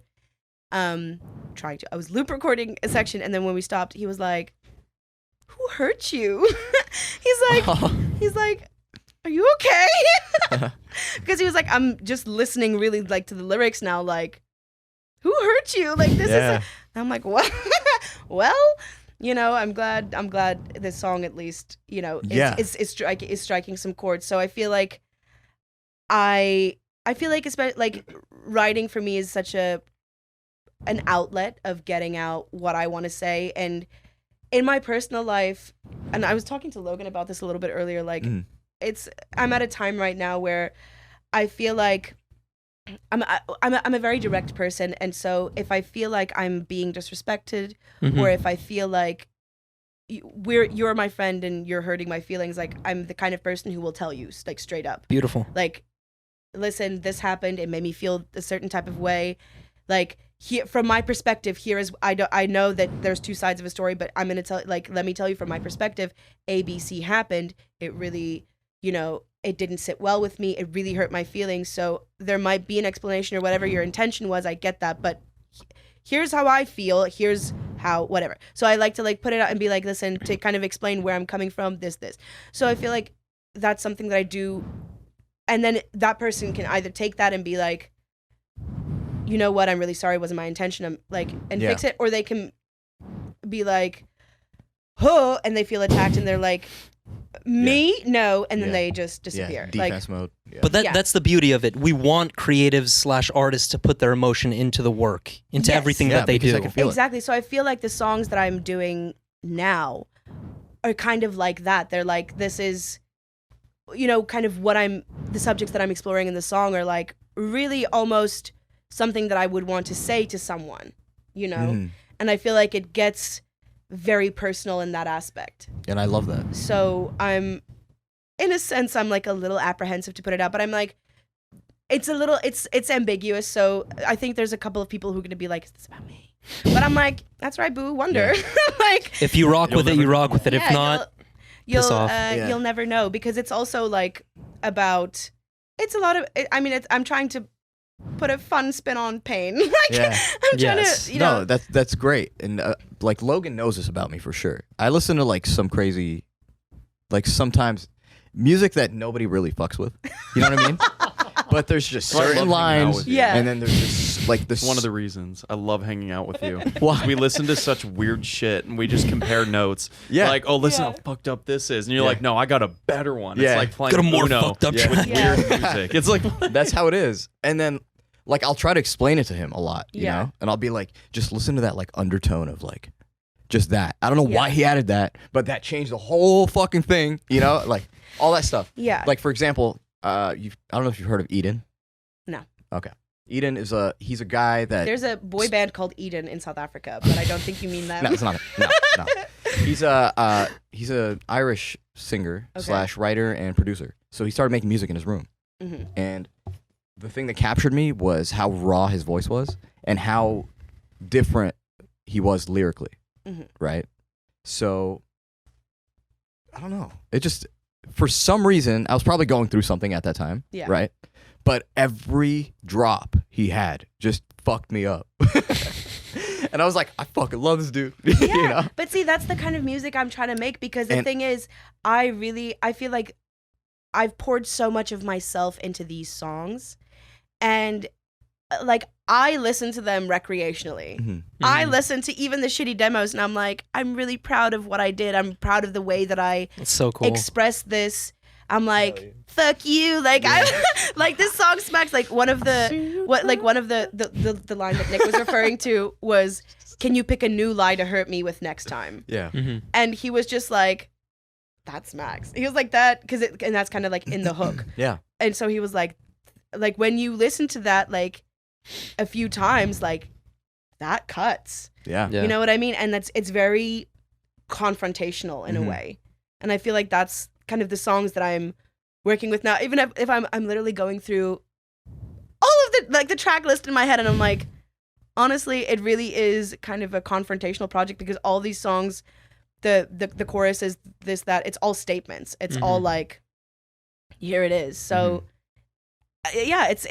I was loop recording a section, and then when we stopped, he was like, "Who hurt you?" he's like, "Are you okay?" Because he was like, "I'm just listening really like to the lyrics now, like, who hurt you? Like, this is." And I'm like, "What?" Well, I'm glad this song at least, is striking some chords. So I feel like especially like writing for me is such an outlet of getting out what I want to say. And in my personal life, and I was talking to Logan about this a little bit earlier, like I'm at a time right now where I feel like I'm a very direct person, and so if I feel like I'm being disrespected, or if I feel like you're my friend and you're hurting my feelings, like I'm the kind of person who will tell you like straight up. Beautiful. Like, listen, this happened, it made me feel a certain type of way. Like, here, from my perspective, here is I know that there's two sides of a story, but I'm gonna tell, like, let me tell you from my perspective, ABC happened. It really, it didn't sit well with me. It really hurt my feelings. So there might be an explanation or whatever your intention was. I get that, but here's how I feel. Here's how whatever. So I like to like put it out and be like, listen, to kind of explain where I'm coming from. This. So I feel like that's something that I do, and then that person can either take that and be like, you know what, I'm really sorry, it wasn't my intention. I'm like, and fix it, or they can be like, oh, and they feel attacked and they're like, me? No. And then they just disappear. Defense mode. Yeah. But that's the beauty of it. We want creatives / artists to put their emotion into the work, into everything that they do. I can feel exactly. So I feel like the songs that I'm doing now are kind of like that. They're like, this is, you know, kind of the subjects that I'm exploring in the song are like really almost something that I would want to say to someone, you know? And I feel like it gets very personal in that aspect. And I love that. So I'm, in a sense, I'm like a little apprehensive to put it out, but I'm like, it's ambiguous. So I think there's a couple of people who are going to be like, is this about me? But I'm like, that's right, boo, wonder. Like, if you rock with it, you rock with it. If not, you'll never know, because it's also like about, it's a lot of, I mean, I'm trying to put a fun spin on pain. I'm trying to, you know. No, that's great. And like Logan knows this about me for sure. I listen to like some crazy, like sometimes music that nobody really fucks with. You know what I mean? But there's just certain lines, and then there's just like this. One of the reasons I love hanging out with you. Why? We listen to such weird shit, and we just compare notes. Yeah. Like, oh, listen how fucked up this is, and you're like, no, I got a better one. Yeah. It's like playing Got a more Uno fucked up with track. weird music. It's like That's how it is. And then like I'll try to explain it to him a lot, you know? And I'll be like, just listen to that like undertone of like just that. I don't know why he added that, but that changed the whole fucking thing, you know? Like all that stuff. Yeah. Like for example, I don't know if you've heard of Eden. No. Okay. Eden is he's a guy that There's a boy band called Eden in South Africa, but I don't think you mean them. No, it's not. No. He's a Irish singer / writer and producer. So he started making music in his room. And the thing that captured me was how raw his voice was and how different he was lyrically. Right? So I don't know. It just, for some reason, I was probably going through something at that time. Yeah. Right? But every drop he had just fucked me up. And I was like, I fucking love this dude. Yeah, you know? But see, that's the kind of music I'm trying to make, because the thing is, I feel like I've poured so much of myself into these songs, and like I listen to them recreationally. I listen to even the shitty demos, and I'm like, I'm really proud of what I did. I'm proud of the way that I That's so cool. expressed this. I'm like, fuck you. Like I like this song smacks. Like one of the line that Nick was referring to was, can you pick a new lie to hurt me with next time? Yeah. And he was just like, that smacks. He was like that, and that's kind of like in the hook. Yeah. And so he was like when you listen to that like a few times, like that cuts. Yeah. You know what I mean? And it's very confrontational in a way. And I feel like that's kind of the songs that I'm working with now. Even if I'm literally going through all of the track list in my head, and I'm like, honestly, it really is kind of a confrontational project, because all these songs, the chorus is this, that, it's all statements. It's all like, here it is. So yeah, it's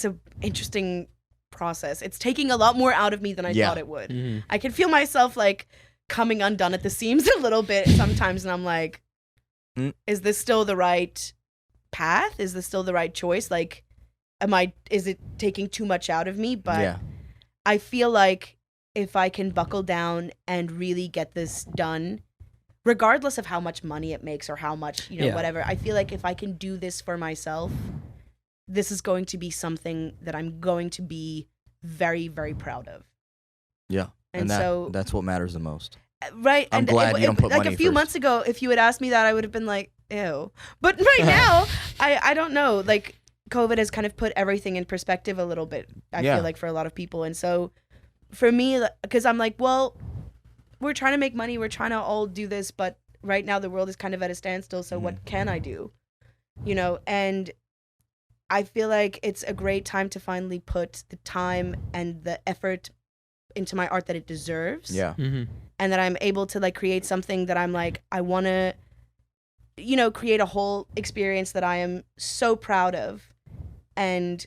a interesting process. It's taking a lot more out of me than I thought it would. I can feel myself like coming undone at the seams a little bit sometimes, and I'm like, is this still the right path? Is this still the right choice? Like, is it taking too much out of me? But I feel like if I can buckle down and really get this done, regardless of how much money it makes or how much, whatever, I feel like if I can do this for myself, this is going to be something that I'm going to be very, very proud of. Yeah. And so that's what matters the most. Right. I'm glad you don't put like money a few first. months ago, if you had asked me that, I would have been like, ew. But right now, I don't know. Like, COVID has kind of put everything in perspective a little bit, I feel like, for a lot of people. And so for me, because I'm like, well, we're trying to make money. We're trying to all do this. But right now, the world is kind of at a standstill. So what can I do? And I feel like it's a great time to finally put the time and the effort into my art that it deserves. Yeah. And that I'm able to like create something that I'm like, I want to create a whole experience that I am so proud of. And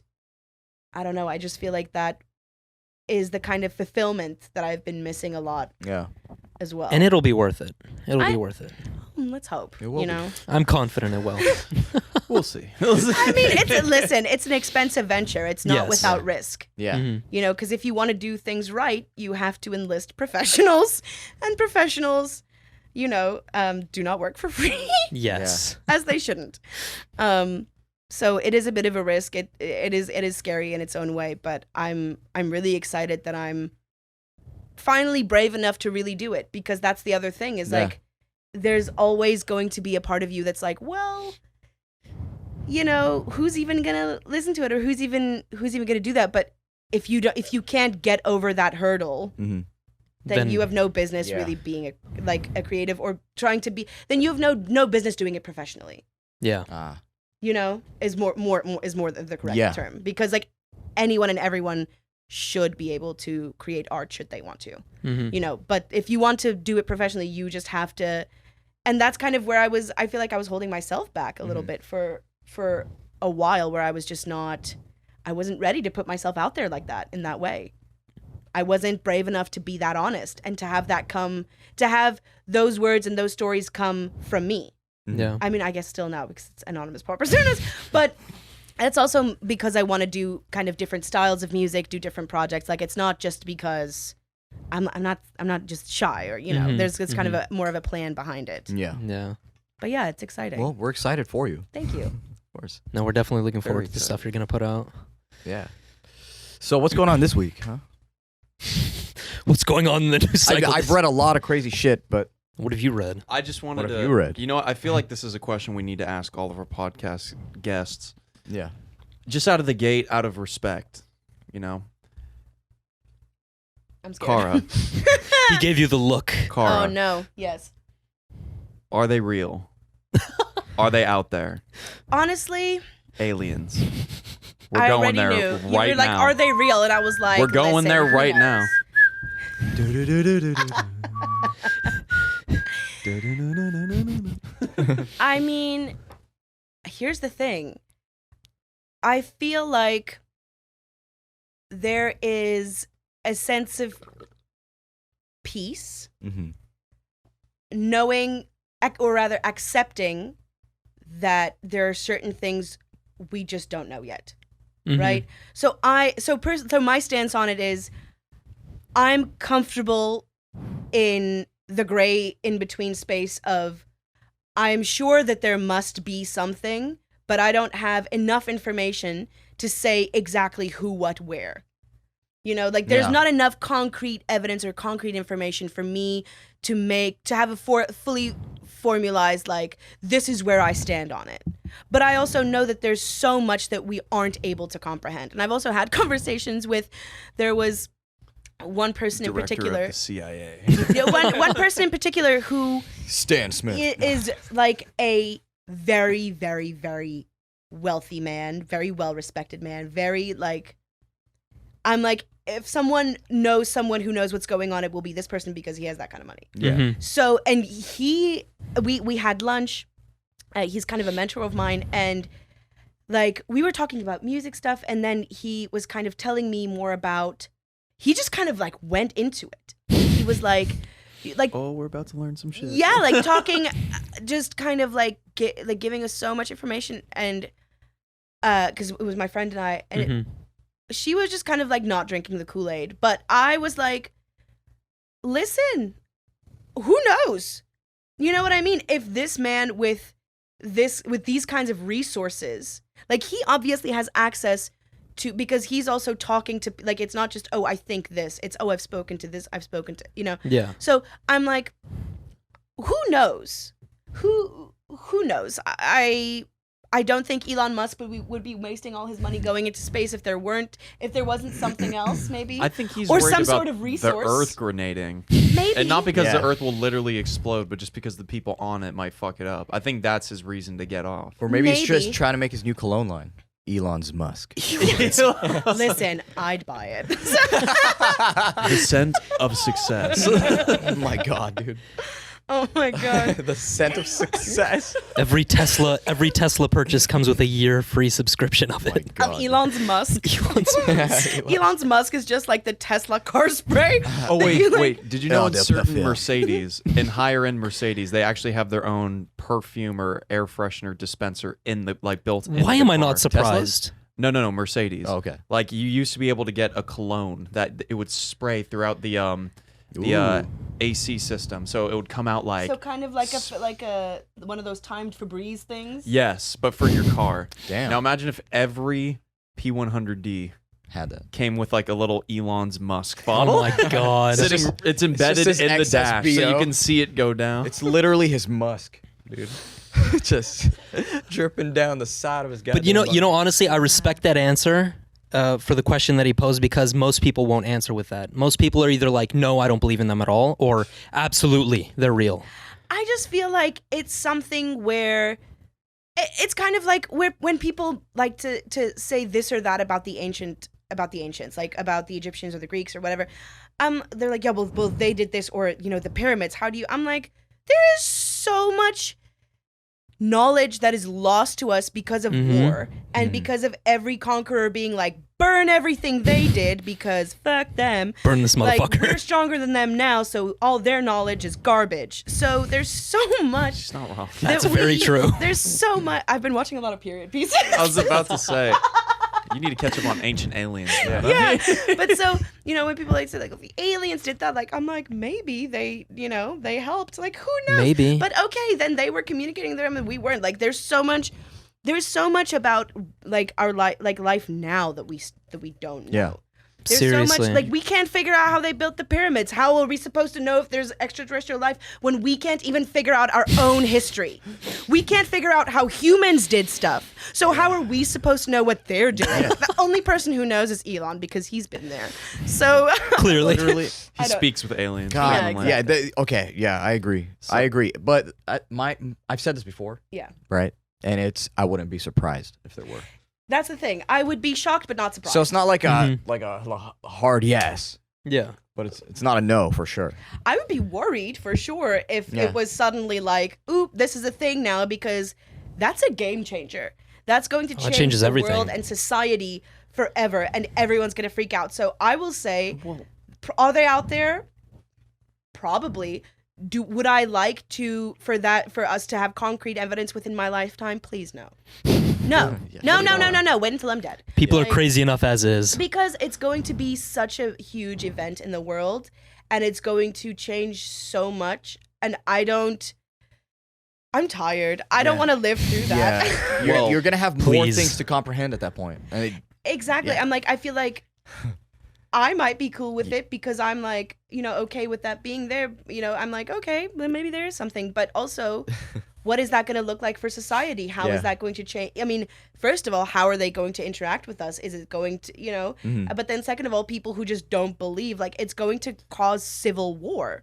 I don't know, I just feel like that is the kind of fulfillment that I've been missing a lot as well. And it'll be worth it. It'll be worth it. Let's hope, It will be. I'm confident it will. We'll see. I mean, it's an expensive venture. It's not Yes. without risk. Yeah. Mhm. Because if you want to do things right, you have to enlist professionals, and professionals, do not work for free, Yes. as they shouldn't. So it is a bit of a risk. It is scary in its own way, but I'm really excited that I'm finally brave enough to really do it, because that's the other thing is like there's always going to be a part of you that's like, well, who's even gonna listen to it, or who's even gonna do that? But if you can't get over that hurdle, Mm-hmm. then you have no business Yeah. really being a creative or trying to be. Then you have no business doing it professionally. Yeah. Is more the correct term, because like anyone and everyone should be able to create art should they want to. Mhm. But if you want to do it professionally, you just have to. And that's kind of where I feel like I was holding myself back a little bit for a while, where I was just I wasn't ready to put myself out there like that in that way. I wasn't brave enough to be that honest and to have those words and those stories come from me. Yeah. I mean, I guess still now because it's anonymous pop personas, but it's also because I want to do kind of different styles of music, do different projects. Like, it's not just because I'm not just shy, or there's kind of more of a plan behind it. Yeah. Yeah. But yeah, it's exciting. Well, we're excited for you. Thank you. Of course. No, we're definitely looking forward Very to the stuff you're gonna put out. Yeah. So what's going on this week, huh? What's going on in the news cycle? I've read a lot of crazy shit, but What have you read? I just wanted What have to. you read? You know what? I feel like this is a question we need to ask all of our podcast guests, yeah. just out of the gate, out of respect. I'm scared. Cara, He gave you the look. Cara, Oh no. Yes. are they real? Are they out there? Honestly, Aliens. We're I going already there knew. right You were like, now. are they real? And I was like, We're going listen, there who right knows? I mean, here's the thing. I feel like there is a sense of peace, Mm-hmm. knowing, or rather accepting, that there are certain things we just don't know yet. Mhm. Right? So my stance on it is I'm comfortable in the gray in between space of I'm sure that there must be something, but I don't have enough information to say exactly who, what, where. There's not enough concrete evidence or concrete information for me to have a fully formalized, like, this is where I stand on it. But I also know that there's so much that we aren't able to comprehend. And I've also had conversations there was one person in Director particular. of the CIA. one person in particular who Stan Smith. is like a very, very, very wealthy man, very well-respected man, very like, I'm like, if someone knows someone who knows what's going on, it will be this person because he has that kind of money. Yeah. Mhm. So, and we had lunch. He's kind of a mentor of mine, and like we were talking about music stuff, and then he was kind of telling me more about. He just kind of like went into it. He was like, Oh, we're about to learn some shit. yeah, like talking, just kind of like giving us so much information, and because it was my friend and I, and Mhm. she was just kind of like not drinking the Kool-Aid, but I was like, listen, who knows? You know what I mean? If this man with these kinds of resources, like he obviously has access to, because he's also talking to, like, it's not just, oh, I think this, it's, oh, I've spoken to this, I've spoken to, Yeah. So I'm like, who knows? Who knows? I don't think Elon Musk would be wasting all his money going into space if there wasn't something else, maybe. I think he's or worried some about sort of resource. the Earth grenading. Maybe. And not because Yeah. the Earth will literally explode, but just because the people on it might fuck it up. I think that's his reason to get off. Or maybe he's just Maybe. trying to make his new cologne line. Elon's Musk. Listen, I'd buy it. The scent of success. Oh my god, dude. Oh my god. The scent of success. Every Tesla purchase comes with a year free subscription of it. Elon's Musk. Elon's Musk is just like the Tesla car spray. Oh that you, like- wait! Did you know in they'll certain fulfill. Mercedes, in higher end Mercedes, they actually have their own perfume or air freshener dispenser in the built in. Why the am I car. not surprised? No, Mercedes. Oh, okay. Like you used to be able to get a cologne that it would spray throughout the Ooh. AC system, so it would come out like So kind of like a one of those timed Febreze things. yes, but for your car. Damn. Now imagine if every P100D Had that. came with like a little Elon's Musk bottle. Oh my god. It's embedded his in the dash, so you XSBO. can see it go down. It's literally his musk, dude. Just dripping down the side of his goddamn But you know, honestly, I respect that answer for the question that he posed because most people won't answer with that. Most people are either like, no, I don't believe in them at all, or absolutely, they're real. I just feel like it's something where it's kind of like when people like to say this or that about the ancients, like about the Egyptians or the Greeks or whatever. They're like, yeah, well, they did this, or the pyramids. How do you? I'm like, there is so much knowledge that is lost to us because of war and because of every conqueror being like, burn everything they did because fuck them. Burn this Like, motherfucker. we're stronger than them now, so all their knowledge is garbage. So there's so much. It's not wrong. That's very true. There's so much. I've been watching a lot of period pieces. I was about to say, you need to catch up on Ancient Aliens. Yeah, but so when people like say like, the aliens did that, like I'm like maybe they they helped, like who knows? Maybe. But okay, then they were communicating with them and we weren't. Like there's so much about like our life now that we don't know. Yeah. There's Seriously. so much, like, we can't figure out how they built the pyramids. How are we supposed to know if there's extraterrestrial life when we can't even figure out our own history? We can't figure out how humans did stuff. So how are we supposed to know what they're doing? The only person who knows is Elon because he's been there. So Clearly. Literally. He speaks with aliens. God, Yeah, yeah, okay, yeah, I agree. I agree. But I've said this before, yeah, right? And I wouldn't be surprised if there were. that's the thing. I would be shocked but not surprised. So it's not like a hard yes, Yeah. but it's not a no for sure. I would be worried for sure if Yeah. it was suddenly like, ooh, this is a thing now, because that's a game changer. That's going to that change changes the everything. world and society forever, and everyone's going to freak out. So I will say, are they out there? Probably. Would I like for us to have concrete evidence within my lifetime? Please no. No. No. Wait until I'm dead. People are Like, crazy enough as is. because it's going to be such a huge event in the world, and it's going to change so much, and I'm tired. I don't Yeah. want to live through that. Yeah, you're gonna have more please. things to comprehend at that point. Exactly. Yeah. I'm like, I feel like I might be cool with it because I'm like, okay with that being there. I'm like, okay, well, maybe there is something. But also, what is that going to look like for society? How is Yeah. that going to change? I mean, first of all, how are they going to interact with us? Is it going to, But then second of all, people who just don't believe, like, it's going to cause civil war.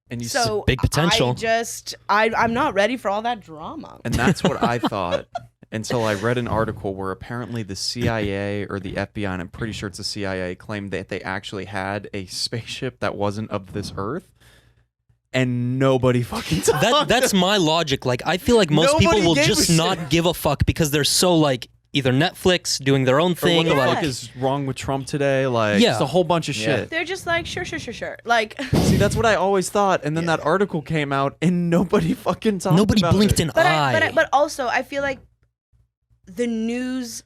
And you So big potential. I'm not ready for all that drama. And that's what I thought until I read an article where apparently the CIA or the FBI, and I'm pretty sure it's the CIA, claimed that they actually had a spaceship that wasn't of this Earth. And nobody fucking talked. That's my logic. Like, I feel like most Nobody people will gave a just shit. not give a fuck because they're so like either Netflix doing their own Or thing. what the Like, fuck is wrong with Trump today? Like, Yeah. just a whole bunch of Yeah. shit. They're just like, sure. Like, See, that's what I always thought. And then that article came out, and nobody fucking talked nobody about blinked it. an eye. but also, I feel like the news,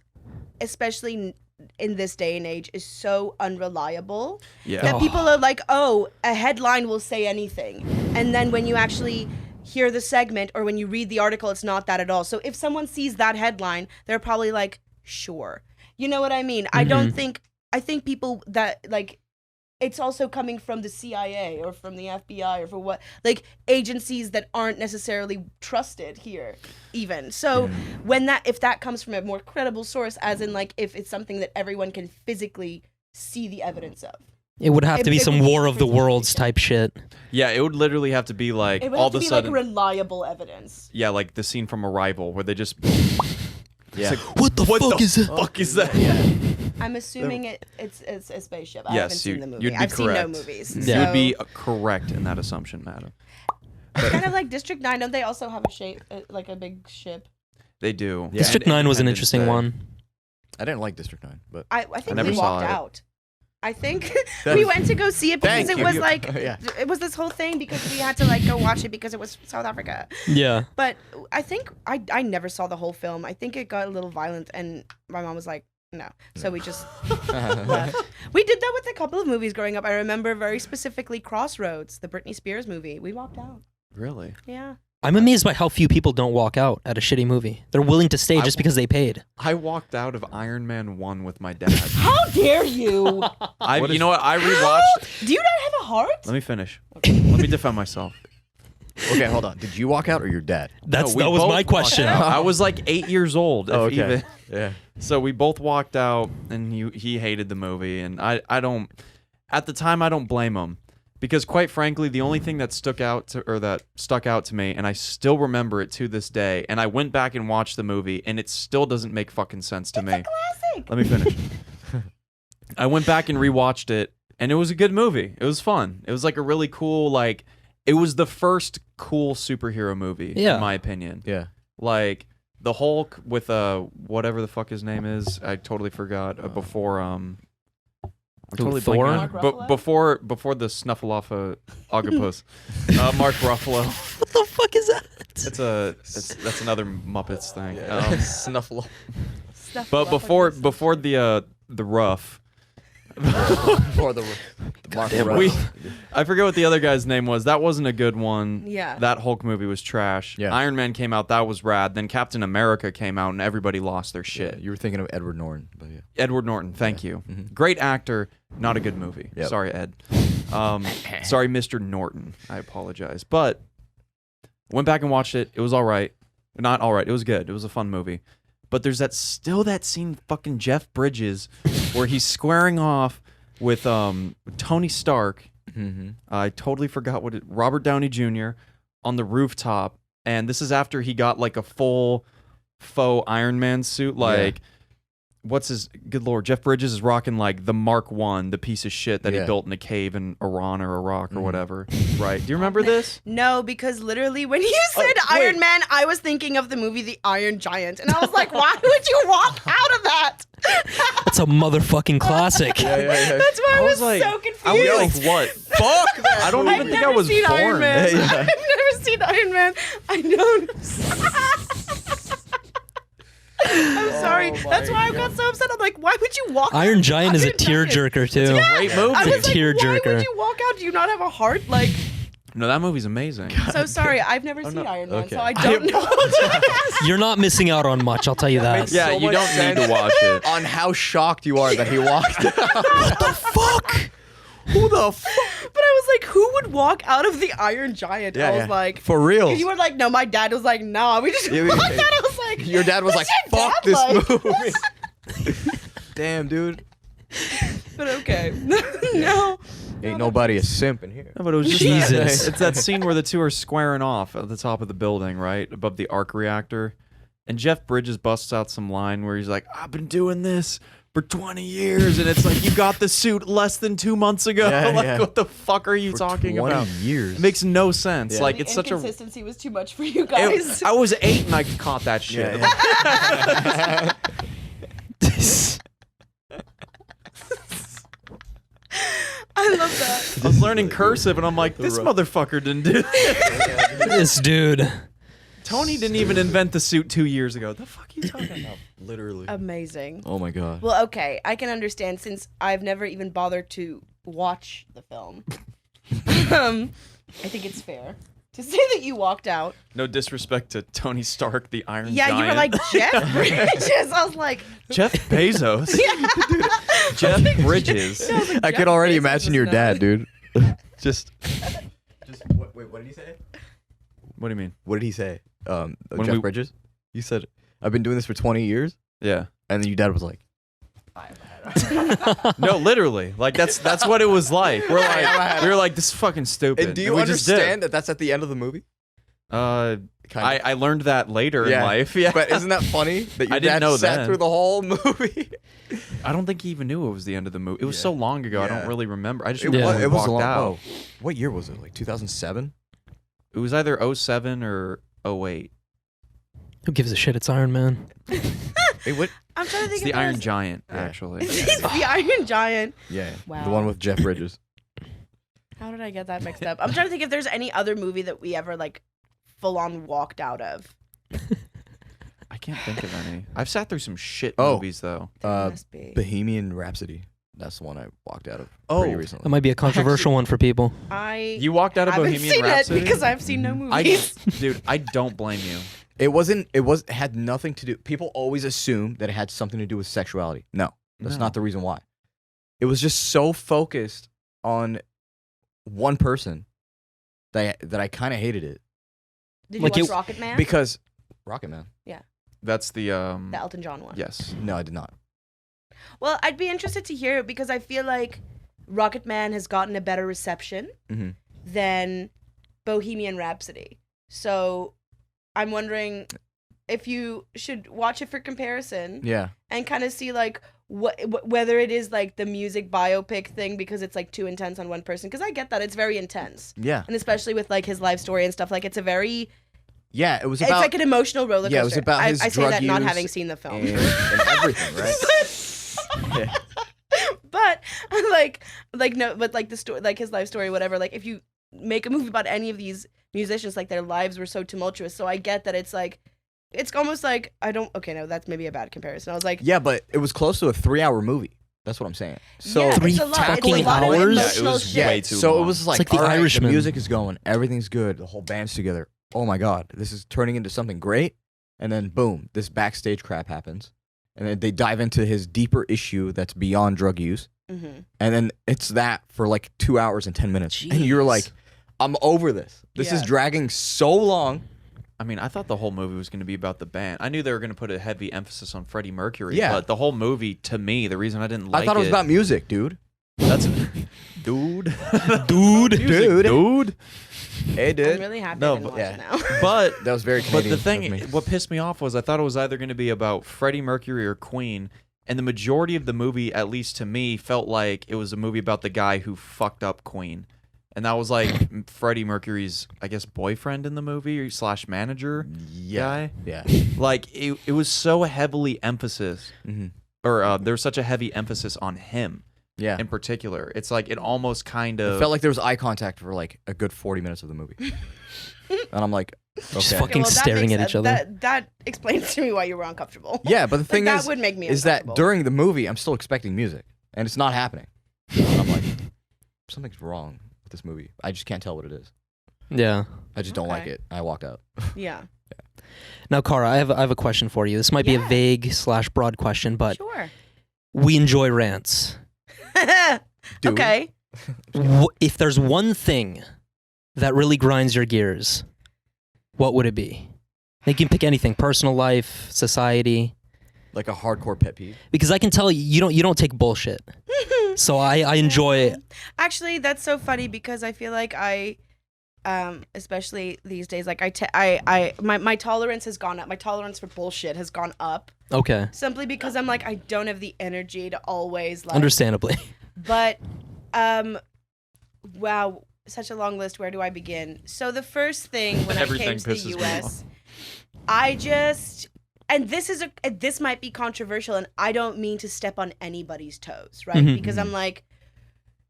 especially in this day and age, is so unreliable Yeah. that people are like, oh, a headline will say anything. And then when you actually hear the segment or when you read the article, it's not that at all. So if someone sees that headline, they're probably like, sure. You know what I mean? I think people that, like, it's also coming from the CIA or from the FBI or for what, like, agencies that aren't necessarily trusted here even. So if that comes from a more credible source, as in, like, if it's something that everyone can physically see the evidence of. it would have to be it some would be War of the pretty Worlds interesting. type shit. Yeah, it would literally have to be like, It would all have of to a be sudden. like reliable evidence. Yeah, like the scene from Arrival where they just. Yeah. It's like, What the fuck is that? fuck is that? I'm assuming it's a spaceship. I Yes, haven't seen the movie. you'd be I've seen no correct. movies. You so- would be correct in that assumption, madam. It's kind of like District 9. Don't they also have a shape, like a big ship? They do. Yeah. District 9 was an Independence interesting Day. one. I didn't like District 9, but I think never we saw walked it. out. I think we went to go see it because Thank it was you. like Yeah. it was this whole thing because we had to like go watch it because it was South Africa. Yeah. But I think I never saw the whole film. I think it got a little violent, and my mom was like, no. So we just left. We did that with a couple of movies growing up. I remember very specifically Crossroads, the Britney Spears movie. We walked out. Really? Yeah. I'm amazed by how few people don't walk out at a shitty movie. They're willing to stay just because they paid. I walked out of Iron Man 1 with my dad. How dare you? You know what? I rewatched. Do you not have a heart? Let me finish. Let me defend myself. okay, hold on. Did you walk out or your dad? No, we that was both my walked question. out. I was like 8 years old. If even. Yeah. So we both walked out, and he hated the movie, and I don't. At the time, I don't blame him, because quite frankly, the only thing that stuck out to me, and I still remember it to this day, and I went back and watched the movie, and it still doesn't make fucking sense to me. It's a classic. Let me finish. I went back and rewatched it, and it was a good movie. It was fun. It was like a really cool, like, it was the first cool superhero movie, Yeah. in my opinion. Yeah. Like the Hulk with whatever the fuck his name is. I totally forgot. Before I'm totally Thor? blanking on- Mark but Ruffalo? before the Snuffleupagus, Mark Ruffalo. What the fuck is that? That's another Muppets thing. Snuffle. But before the rough. or the Mark Goddamn Ruff. I forget what the other guy's name was. That wasn't a good one. Yeah. That Hulk movie was trash. Yeah. Iron Man came out. That was rad. Then Captain America came out, and everybody lost their shit. You were thinking of Edward Norton, but yeah. Edward Norton. Thank you. Mhm. Great actor. Not a good movie. Yep. Sorry, Ed. Sorry, Mr. Norton. I apologize. But went back and watched it. It was all right. Not all right. It was good. It was a fun movie. But there's that scene, fucking Jeff Bridges, where he's squaring off with Tony Stark. Mm-hmm. I totally forgot Robert Downey Jr. on the rooftop, and this is after he got like a full faux Iron Man suit. Like, what's his? Good lord, Jeff Bridges is rocking like the Mark I, the piece of shit that he built in a cave in Iran or Iraq or whatever. Right? Do you remember this? No, because literally when you said Iron Man, I was thinking of the movie The Iron Giant, and I was like, why would you walk out of that? That's a motherfucking classic. That's why I was like, so confused. I was like, what? Fuck that. I don't I've even think I never was seen Iron born. Man. Yeah. I've never seen Iron Man. I don't. I'm sorry. That's why I got so upset. I'm like, why would you walk out? Iron Giant is a Iron Giant? tearjerker too. Great movie. I was like, Tearjerker. why would you walk out? Do you not have a heart? Like, No, that movie's amazing. so sorry. I've never seen no. Iron Man, Okay. so I don't know. You're not missing out on much, I'll tell you that. Yeah, So you much don't need to sense watch it. on how shocked you are that he walked out. What the fuck? Who the fuck? But I was like, who would walk out of the Iron Giant? I was like, for real. 'cause you were like, no, my dad was like, nah, we just Yeah, walked out. I was like, Your dad was like, what's fuck your this dad like? movie. Damn, dude. But okay. No. Ain't nobody a simp in here. No, but it was just Jesus. it's that scene where the two are squaring off at the top of the building, right above the arc reactor, and Jeff Bridges busts out some line where he's like, "I've been doing this for 20 years," and it's like, "You got the suit less than 2 months ago." Yeah, Like, yeah. what the fuck are you For talking 20 about? years. It makes no sense. Yeah. Like, The it's such a. inconsistency was too much for you guys. I was 8 and I caught that shit. Yeah, I love that. I was learning cursive, and I'm like, this motherfucker didn't do that. This dude. Tony didn't even invent the suit 2 years ago. The fuck are you talking about? Literally. Amazing. Oh my god. Well, okay, I can understand since I've never even bothered to watch the film. I think it's fair to say that you walked out. No disrespect to Tony Stark, the Iron Yeah, Giant. you were like Jeff Bridges. I was like, Jeff Bezos. Jeff Bridges. I was like, I Jeff could already Bezos imagine was your not- dad, dude. Just wait, what did he say? What do you mean? What did he say? When Jeff we- Bridges? You said, I've been doing this for 20 years? Yeah. And then your dad was like, No, literally. Like that's what it was like. We were like, this is fucking stupid. and do you we just did. understand that that's at the end of the movie? Kind Kind I learned that later Yeah. in life. Yeah. But isn't that funny that your I didn't dad know sat then. through the whole movie? I don't think he even knew it was the end of the movie. It was Yeah. so long ago. I Yeah. don't really remember. I just It remember was, when it we was a walked long. out. Oh, what year was it? Like 2007? It was either 07 or 08. Who gives a shit? It's Iron Man. Hey, what? I'm trying to think It's of the Iron those- Giant, Yeah. actually. It's the Iron Giant. Yeah, Wow. the one with Jeff Bridges. How did I get that mixed up? I'm trying to think if there's any other movie that we ever like full on walked out of. I can't think of any. I've sat through some shit Oh. movies, though. There must be. Bohemian Rhapsody. That's the one I walked out of Oh. pretty That recently. might be a controversial one for people. You walked out of haven't Bohemian seen Rhapsody? it because I've seen no I, movies. dude, I don't blame you. It had nothing to do. People always assume that it had something to do with sexuality. No, that's No. not the reason why. It was just so focused on one person that I kind of hated it Did Like you watch you- Rocket Man? because Rocket Man. That's the The Elton John one. yes. No, I did not. Well, I'd be interested to hear it because I feel like Rocket Man has gotten a better reception Mhm. than Bohemian Rhapsody. So I'm wondering if you should watch it for comparison Yeah, and kind of see like whether it is like the music biopic thing because it's like too intense on one person. Because I get that it's very intense, yeah, and especially with like his life story and stuff. Like it's a very yeah. It was it's about like an emotional roller coaster. Yeah, it was about his I say drug that not use having seen the film. and everything, right? Yeah. But the story, like his life story, whatever. Like if you make a movie about any of these musicians, like their lives were so tumultuous. So I get that it's like, it's almost like okay, no, that's maybe a bad comparison. I was like, Yeah, but it was close to a 3-hour movie. That's what I'm saying. So yeah, Three it's a lot. fucking It's a lot of hours? Yeah, it emotional was shit. way too So long. it was like, like The all right, Irishman. the music is going, everything's good, the whole band's together. Oh my god, this is turning into something great. And then boom, this backstage crap happens. And then they dive into his deeper issue that's beyond drug use. Mm-hmm. And then it's that for like 2 hours and 10 minutes. And you're Jeez. like, I'm over this. This is Yeah. dragging so long. I mean, I thought the whole movie was going to be about the band. I knew they were going to put a heavy emphasis on Freddie Mercury. Yeah. But the whole movie, to me, the reason I didn't like I thought it was about music, dude. That's dude, Dude. Hey, I'm dude. really happy No, I didn't but- watch yeah. it now. But That was very But Canadian the thing, of me. what pissed me off was I thought it was either going to be about Freddie Mercury or Queen, and the majority of the movie, at least to me, felt like it was a movie about the guy who fucked up Queen, and that was like Freddie Mercury's, I guess, boyfriend in the movie / manager Yeah. guy. Yeah. Like it was so heavily emphasis, hmm or there was such a heavy emphasis on him Yeah. in particular. It's like it almost kind It of felt like there was eye contact for like a good 40 minutes of the movie. And I'm like, Just okay. fucking that staring makes at each other. That explains to me why you were uncomfortable. Yeah, but the thing that is, would make me is that uncomfortable. during the movie, I'm still expecting music, and it's not happening. And I'm like, something's wrong with this movie. I just can't tell what it is. Yeah. I just don't like Okay. it. I walked out. Yeah. Now, Cara, I have a question for you. This might be a Yeah. vague / broad question, but Sure. we enjoy rants. Dude. Okay. If there's one thing that really grinds your gears, what would it be? You can pick anything: personal life, society. Like a hardcore pet peeve. Because I can tell you don't take bullshit. So I enjoy. Actually, that's so funny because I feel like I, especially these days, like my tolerance has gone up. My tolerance for bullshit has gone up Okay, simply because I'm like I don't have the energy to always like. understandably. But, wow, such a long list. Where do I begin? So the first thing when I Everything came to the pisses me U.S., I just, and this might be controversial, and I don't mean to step on anybody's toes, right? Mhm. Because I'm like,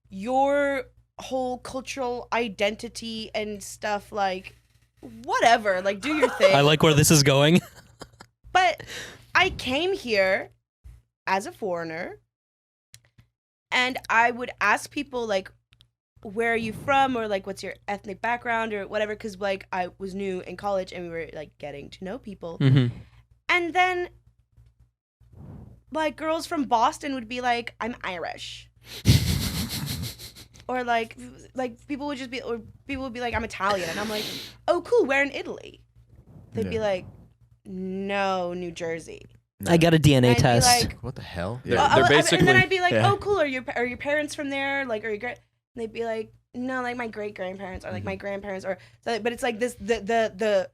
your whole cultural identity and stuff, like, whatever, like, do your thing. I like where this is going. But I came here as a foreigner, and I would ask people, like, where are you from, or like what's your ethnic background, or whatever, because like I was new in college and we were like getting to know people. hmm And then like girls from Boston would be like, I'm Irish. Or like people would be like, I'm Italian, and I'm like, oh cool, where in Italy? They'd be Yeah. like, no, New Jersey. I got a DNA And I'd be test. like, What the hell? They're- Yeah. they're and then basically- I'd be like, Yeah. oh cool, are your parents from there? Like, are your and they'd be like, no, like my great grandparents or like my grandparents, or so, but it's like this the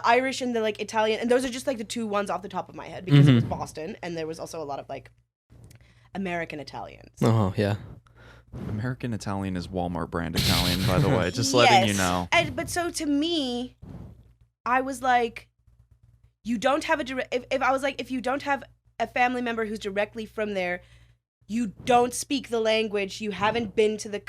Irish and the like Italian, and those are just like the two ones off the top of my head because it was Boston, and there was also a lot of like American Italians. Oh yeah. American Italian is Walmart brand Italian, by the way. Just letting you know. But so to me, I was like, you don't have a direct. If you don't have a family member who's directly from there, you don't speak the language. You haven't been to the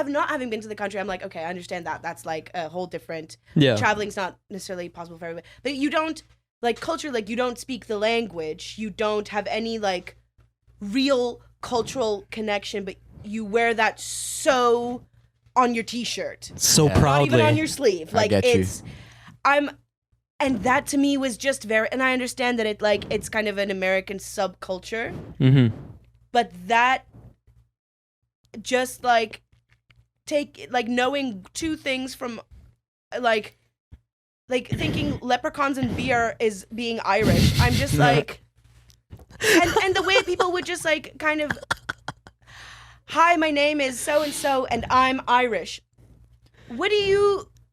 not having been to the country. I'm like, okay, I understand that. That's like a whole different. Yeah. Traveling's not necessarily possible for everybody, but you don't like culture. Like you don't speak the language. You don't have any like real cultural connection, but you wear that so on your t-shirt, So Yeah. proudly. not even on your sleeve. I Like get you. and that to me was just very. And I understand that it's kind of an American subculture. Mm-hmm. But that just like knowing two things from like thinking leprechauns and beer is being Irish. I'm just like and the way people would just like kind of, hi, my name is so and so and I'm Irish.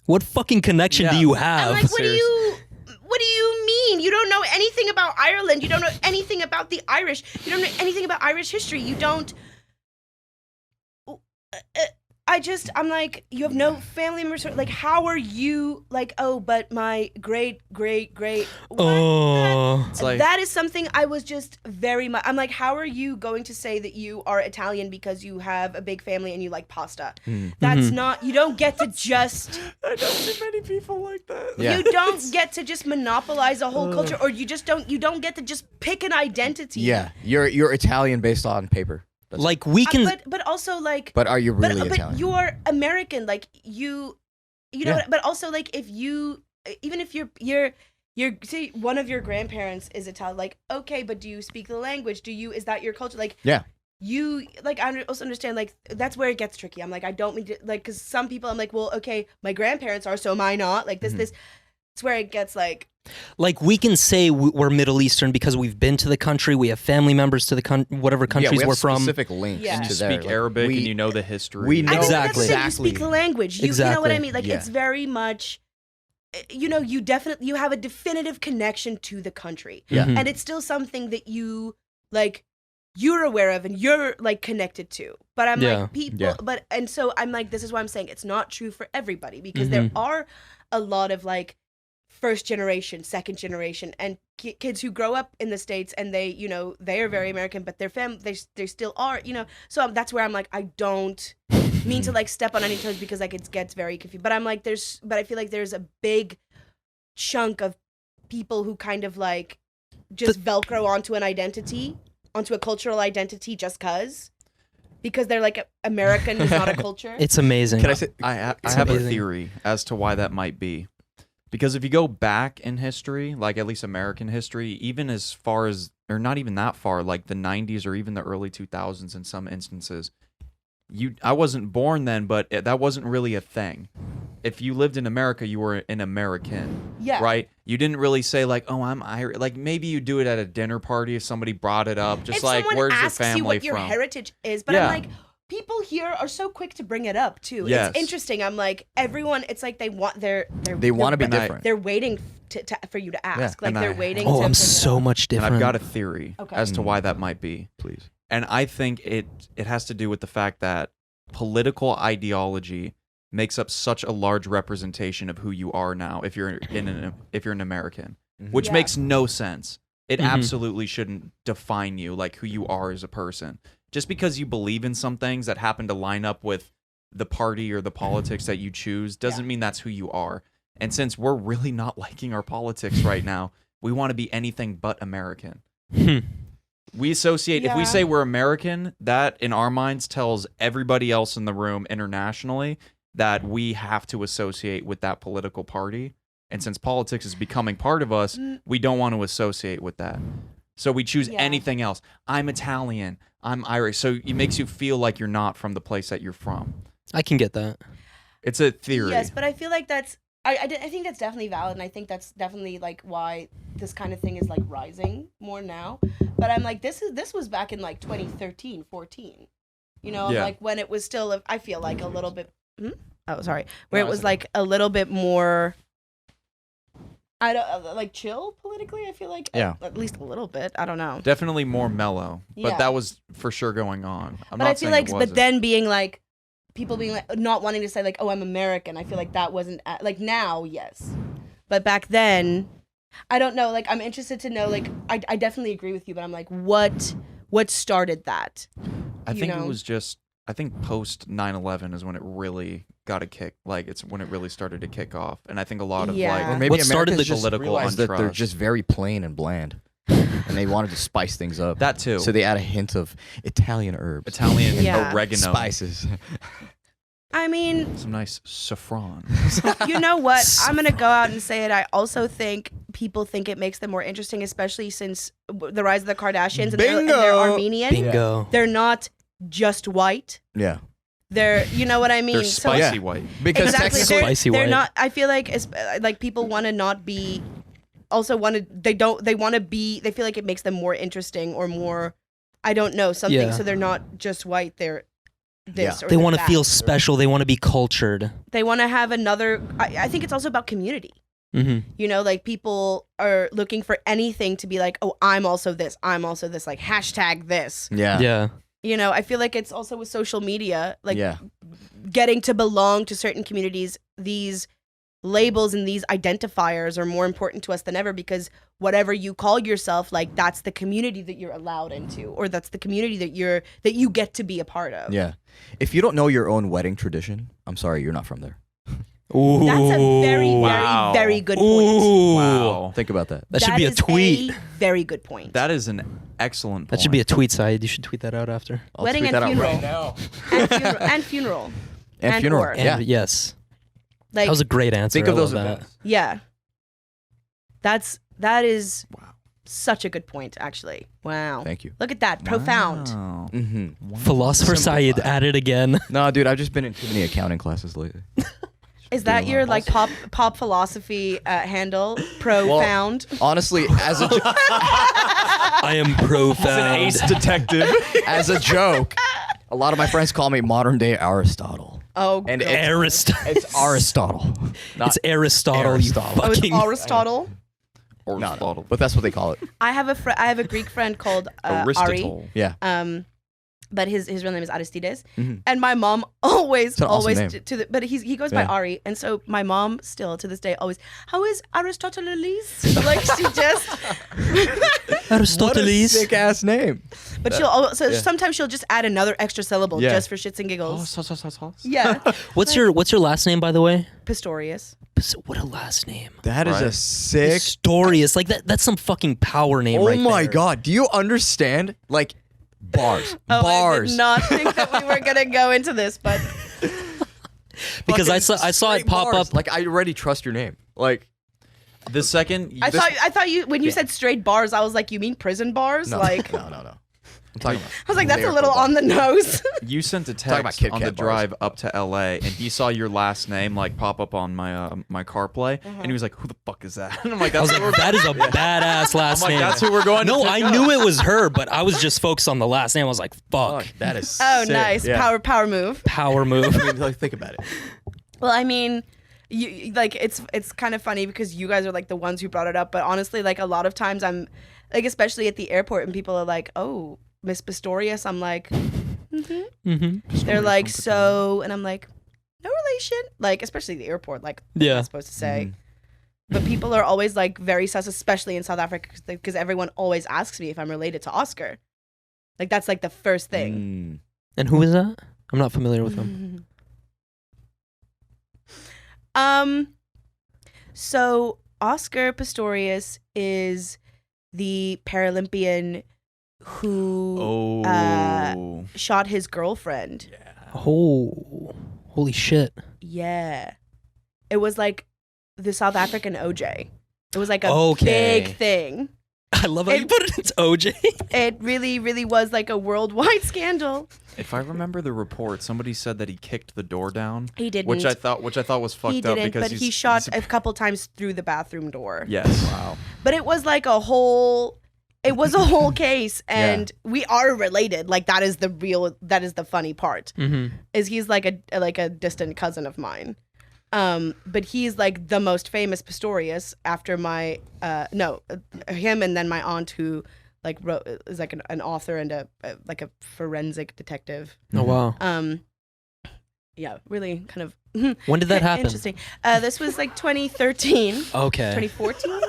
What fucking connection do you have? I'm like, what do you mean? You don't know anything about Ireland. You don't know anything about the Irish. You don't know anything about Irish history. You don't. I'm like, you have no family members. Like, how are you? Like, oh, but my great. Oh. It's like, That is something I was just very much. I'm like, how are you going to say that you are Italian because you have a big family and you like pasta? That's not. You don't get to just. I don't see many people like that. Yeah. You don't get to just monopolize a whole culture, or you don't get to just pick an identity. Yeah, you're Italian based on paper. That's Like we can. But also like. But are you really but Italian? you're American, like you know. Yeah. But also like if you, even if you're say one of your grandparents is Italian, like okay, but do you speak the language? Is that your culture? Like Yeah. you like I also understand like that's where it gets tricky. I'm like I don't mean to like because some people I'm like well okay my grandparents are so am I not like this it's where it gets like We can say we're Middle Eastern because we've been to the country. We have family members to the whatever countries we have we're from. specific links Yeah. You to there. speak Like, Arabic we- and you know the history. we know I think Exactly. that's the thing, you speak the language. You know what I Exactly. mean? Like Yeah. it's very much, you know, you have a definitive connection to the country, Yeah. Mhm. and it's still something that you like, you're aware of and you're like connected to. But I'm Yeah. like people, Yeah. but and so I'm like, this is why I'm saying it's not true for everybody because there are a lot of like first generation, second generation, and kids who grow up in the States and they, you know, they are very American, but their they still are, you know. So that's where I'm like, I don't mean to like step on any toes because like it gets very confused. But I'm like, but I feel like there's a big chunk of people who kind of like just Velcro onto an identity, onto a cultural identity just because they're like American is not a culture. It's amazing. Can I say? I have amazing. a theory as to why that might be. Because if you go back in history, like at least American history, even as far as, or not even that far, like the 90s or even the early 2000s in some instances, I wasn't born then, but that wasn't really a thing. If you lived in America, you were an American, Yeah. right? You didn't really say like, oh, I'm Irish. Like maybe you do it at a dinner party if somebody brought it up, just if like, someone where's your asks family you what your from? heritage is, but Yeah. I'm like, people here are so quick to bring it up too. Yes. It's interesting. I'm like, everyone. It's like they want They want to be And I- different. They're waiting for you to ask. Like and they're I- waiting. Oh, to I'm bring it so up. much And different. I've got a theory Okay. as to why that might be. Please. And I think it has to do with the fact that political ideology makes up such a large representation of who you are now if you're an American, which Yeah. makes no sense. It Mhm. absolutely shouldn't define you like who you are as a person. Just because you believe in some things that happen to line up with the party or the politics that you choose doesn't mean that's who you are. And since we're really not liking our politics right now, we want to be anything but American. We associate, if we Yeah. say we're American, that in our minds tells everybody else in the room internationally that we have to associate with that political party. And since politics is becoming part of us, we don't want to associate with that. So we choose Yeah. anything else. I'm Italian. I'm Irish. So it makes you feel like you're not from the place that you're from. I can get that. It's a theory. Yes, but I feel like that's. I think that's definitely valid, and I think that's definitely like why this kind of thing is like rising more now. But I'm like, this was back in like 2013, 14. You know, Yeah. like when it was still, I feel like a little bit. Oh, sorry. Where No, it was it's- like a little bit more I don't like chill politically. I feel like at least a little bit. I don't know. Definitely more mellow, but Yeah. that was for sure going on. But I feel like, but then being like, people being like, not wanting to say like, oh, I'm American. I feel like that wasn't like now, yes, but back then, I don't know. Like, I'm interested to know. Like, I definitely agree with you, but I'm like, what started that? I think it was just. I think post 9/11 is when it really got a kick. Like it's when it really started to kick off, and I think a lot of like Or maybe What started Americans the just political realized that they're untrust. just very plain and bland, and they wanted to spice things up. that too. So they add a hint of Italian herbs, Italian Yeah. oregano, spices. I mean, some nice saffron. you know what? I'm gonna go out and say it. I also think people think it makes them more interesting, especially since the rise of the Kardashians and they're Bingo. Armenian. Bingo. They're not just white. Yeah, They're, you know what I mean? They're spicy Yeah. white. because exactly. technically, Spicy They're white. not. I feel like like people want to not be. Also want to. They want to be. They feel like it makes them more interesting or more. I don't know something. Yeah. So they're not just white. They're this. Or They they're want to that. feel special. They want to be cultured. They want to have another. I think it's also about community. Mm-hmm. You know, like people are looking for anything to be like, oh, I'm also this. I'm also this. Like hashtag this. yeah, Yeah. You know, I feel like it's also with social media, like yeah, getting to belong to certain communities. These labels and these identifiers are more important to us than ever because whatever you call yourself, like that's the community that you're allowed into, or that's the community that you get to be a part of. yeah. If you don't know your own wedding tradition, I'm sorry, you're not from there. Ooh. That's a very, Wow. very, very good point. Ooh. Wow, Think about that. That should be a is tweet. A very good point. that is an excellent. That point. should be a tweet side. You should tweet that out after. I'll Wedding tweet and that out funeral. right now. and funeral. And And funeral. or. Yeah. And yes. Like, That was a great answer. Think of I those love that. events. yeah. That is Wow. such a good point, actually. Wow. Thank you. Look at that. Profound. Wow. Mm-hmm. Philosopher Syed Simplified. at it again. No, dude, I've just been in too many accounting classes lately. Is that Doing your a like pop philosophy handle? Profound. Honestly, as a I am profound. Ace detective. as a joke, a lot of my friends call me modern day Aristotle. Oh, And God. Aristotle. It's Aristotle. Not It's Aristotle. Aristotle. You Oh, it's fucking. Aristotle. Or no, no, but that's what they call it. I have a Greek friend called Ari. Aristotle. Yeah. But his real name is Aristides, Mhm. and my mom always It's an awesome name. but he goes by Yeah. Ari, and so my mom still to this day always, how is Aristoteles? Like she just, Aristoteles. Sick ass name. but she'll also sometimes she'll just add another extra syllable Yeah. just for shits and giggles. Sauce. Yeah, What's your last name, by the way? Pistorius. What a last name. That is Right. a sick. Pistorius. Like that's some fucking power name Oh right my there. god. Do you understand? Like bars. Oh, bars. I did not think that we were gonna go into this, but Because I Fucking saw it straight pop bars. up. Like I already trust your name. Like The second I thought you when you said straight bars, I was like, you mean prison bars? no, Like no. I'm talking about. I was like, that's a lyrical little bars. on the nose. you sent a Talking about text Kit on the Kat bars. drive up to LA, and he saw your last name like pop up on my my CarPlay, and he was like, "Who the fuck is that?" And I'm like, I "That's was who we're like, that is a badass last I'm like, name. that's who we're going to No, pick I up. knew it was her, but I was just focused on the last name. I was like, fuck. Fuck, that is. Oh, sick. nice. Yeah. Power move. Power move. I mean, like, think about it. Well, I mean, you like it's kind of funny because you guys are like the ones who brought it up, but honestly, like a lot of times I'm like, especially at the airport, and people are like, "Oh, Miss Pistorius," I'm like, Mm-hmm. they're like, "So," and I'm like, "No relation." Like, especially the airport, like, what am I Yeah. supposed to say? But people are always like very sus, especially in South Africa, because everyone always asks me if I'm related to Oscar. Like that's like the first thing. Mm. And who is that? I'm not familiar with him. So Oscar Pistorius is the Paralympian who Oh, shot his girlfriend. Oh, holy shit. Yeah. It was like the South African OJ. It was like a Okay. big thing. I love how you put it into OJ. It really, really was like a worldwide scandal. if I remember the report, somebody said that he kicked the door down, He didn't. which I thought was fucked he up didn't, because but he shot a couple times through the bathroom door. Yes. Wow. But it was like it was a whole case, and we are related. Like that is the funny part. Mm-hmm. Is he's like a distant cousin of mine. But he's like the most famous Pistorius after my him and then my aunt who like wrote is like an author and a forensic detective. Oh wow. Yeah, really kind of. When did that happen? Interesting. This was like 2013. Okay. 2014.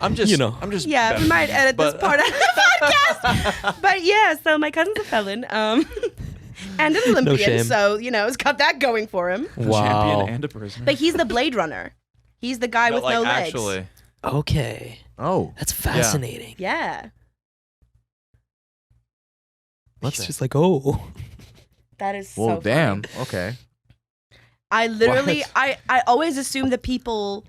I'm just. Yeah, we might edit this part out of the podcast. But yeah, so my cousin's a felon. And an Olympian, shame. so it's got that going for him. Wow. Champion and a prisoner. But he's the Blade Runner. He's the guy with no legs. Actually. Okay. Oh. That's fascinating. Yeah. It's just like, oh. That is Well, so damn. funny. Okay. I literally, I always assume that people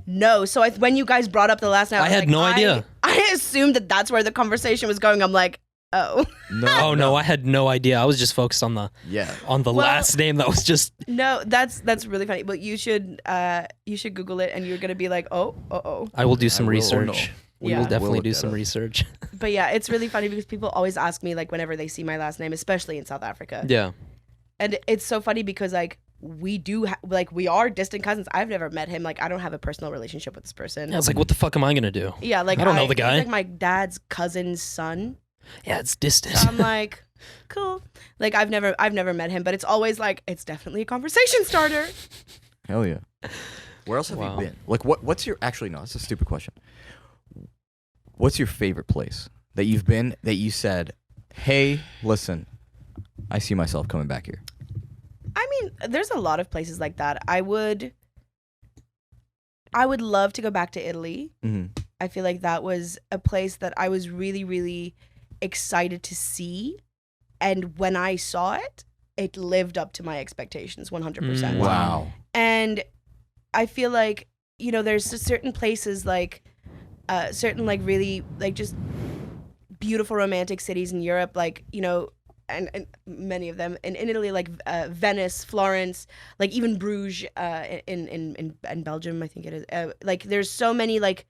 know. So when you guys brought up the last night, I had no idea. I assumed that that's where the conversation was going. I'm like, oh. No. Oh no, I had no idea. I was just focused on the Yeah. last name that was just No, that's really funny. But you should Google it, and you're gonna be like, oh. I will do some I will. research. We Yeah. will We'll definitely look do that some up. research. But yeah, it's really funny because people always ask me like whenever they see my last name, especially in South Africa. Yeah. And it's so funny because like we we are distant cousins. I've never met him. Like I don't have a personal relationship with this person. I was like, what the fuck am I gonna do? Yeah, like I don't know the guy. He's like my dad's cousin's son. Yeah, it's distant. So I'm like, cool. Like I've never met him, but it's always like it's definitely a conversation starter. Hell yeah. Where else have Wow. you been? Like, what's your... Actually, no, that's a stupid question. What's your favorite place that you've been that you said, hey, listen, I see myself coming back here? I mean, there's a lot of places like that. I would love to go back to Italy. Mm-hmm. I feel like that was a place that I was really, really excited to see. And when I saw it, it lived up to my expectations 100%. Wow. And I feel like, there's certain places like, certain like really like just beautiful romantic cities in Europe, like, and many of them in Italy, like Venice, Florence, like even Bruges, in Belgium, I think it is. Like there's so many like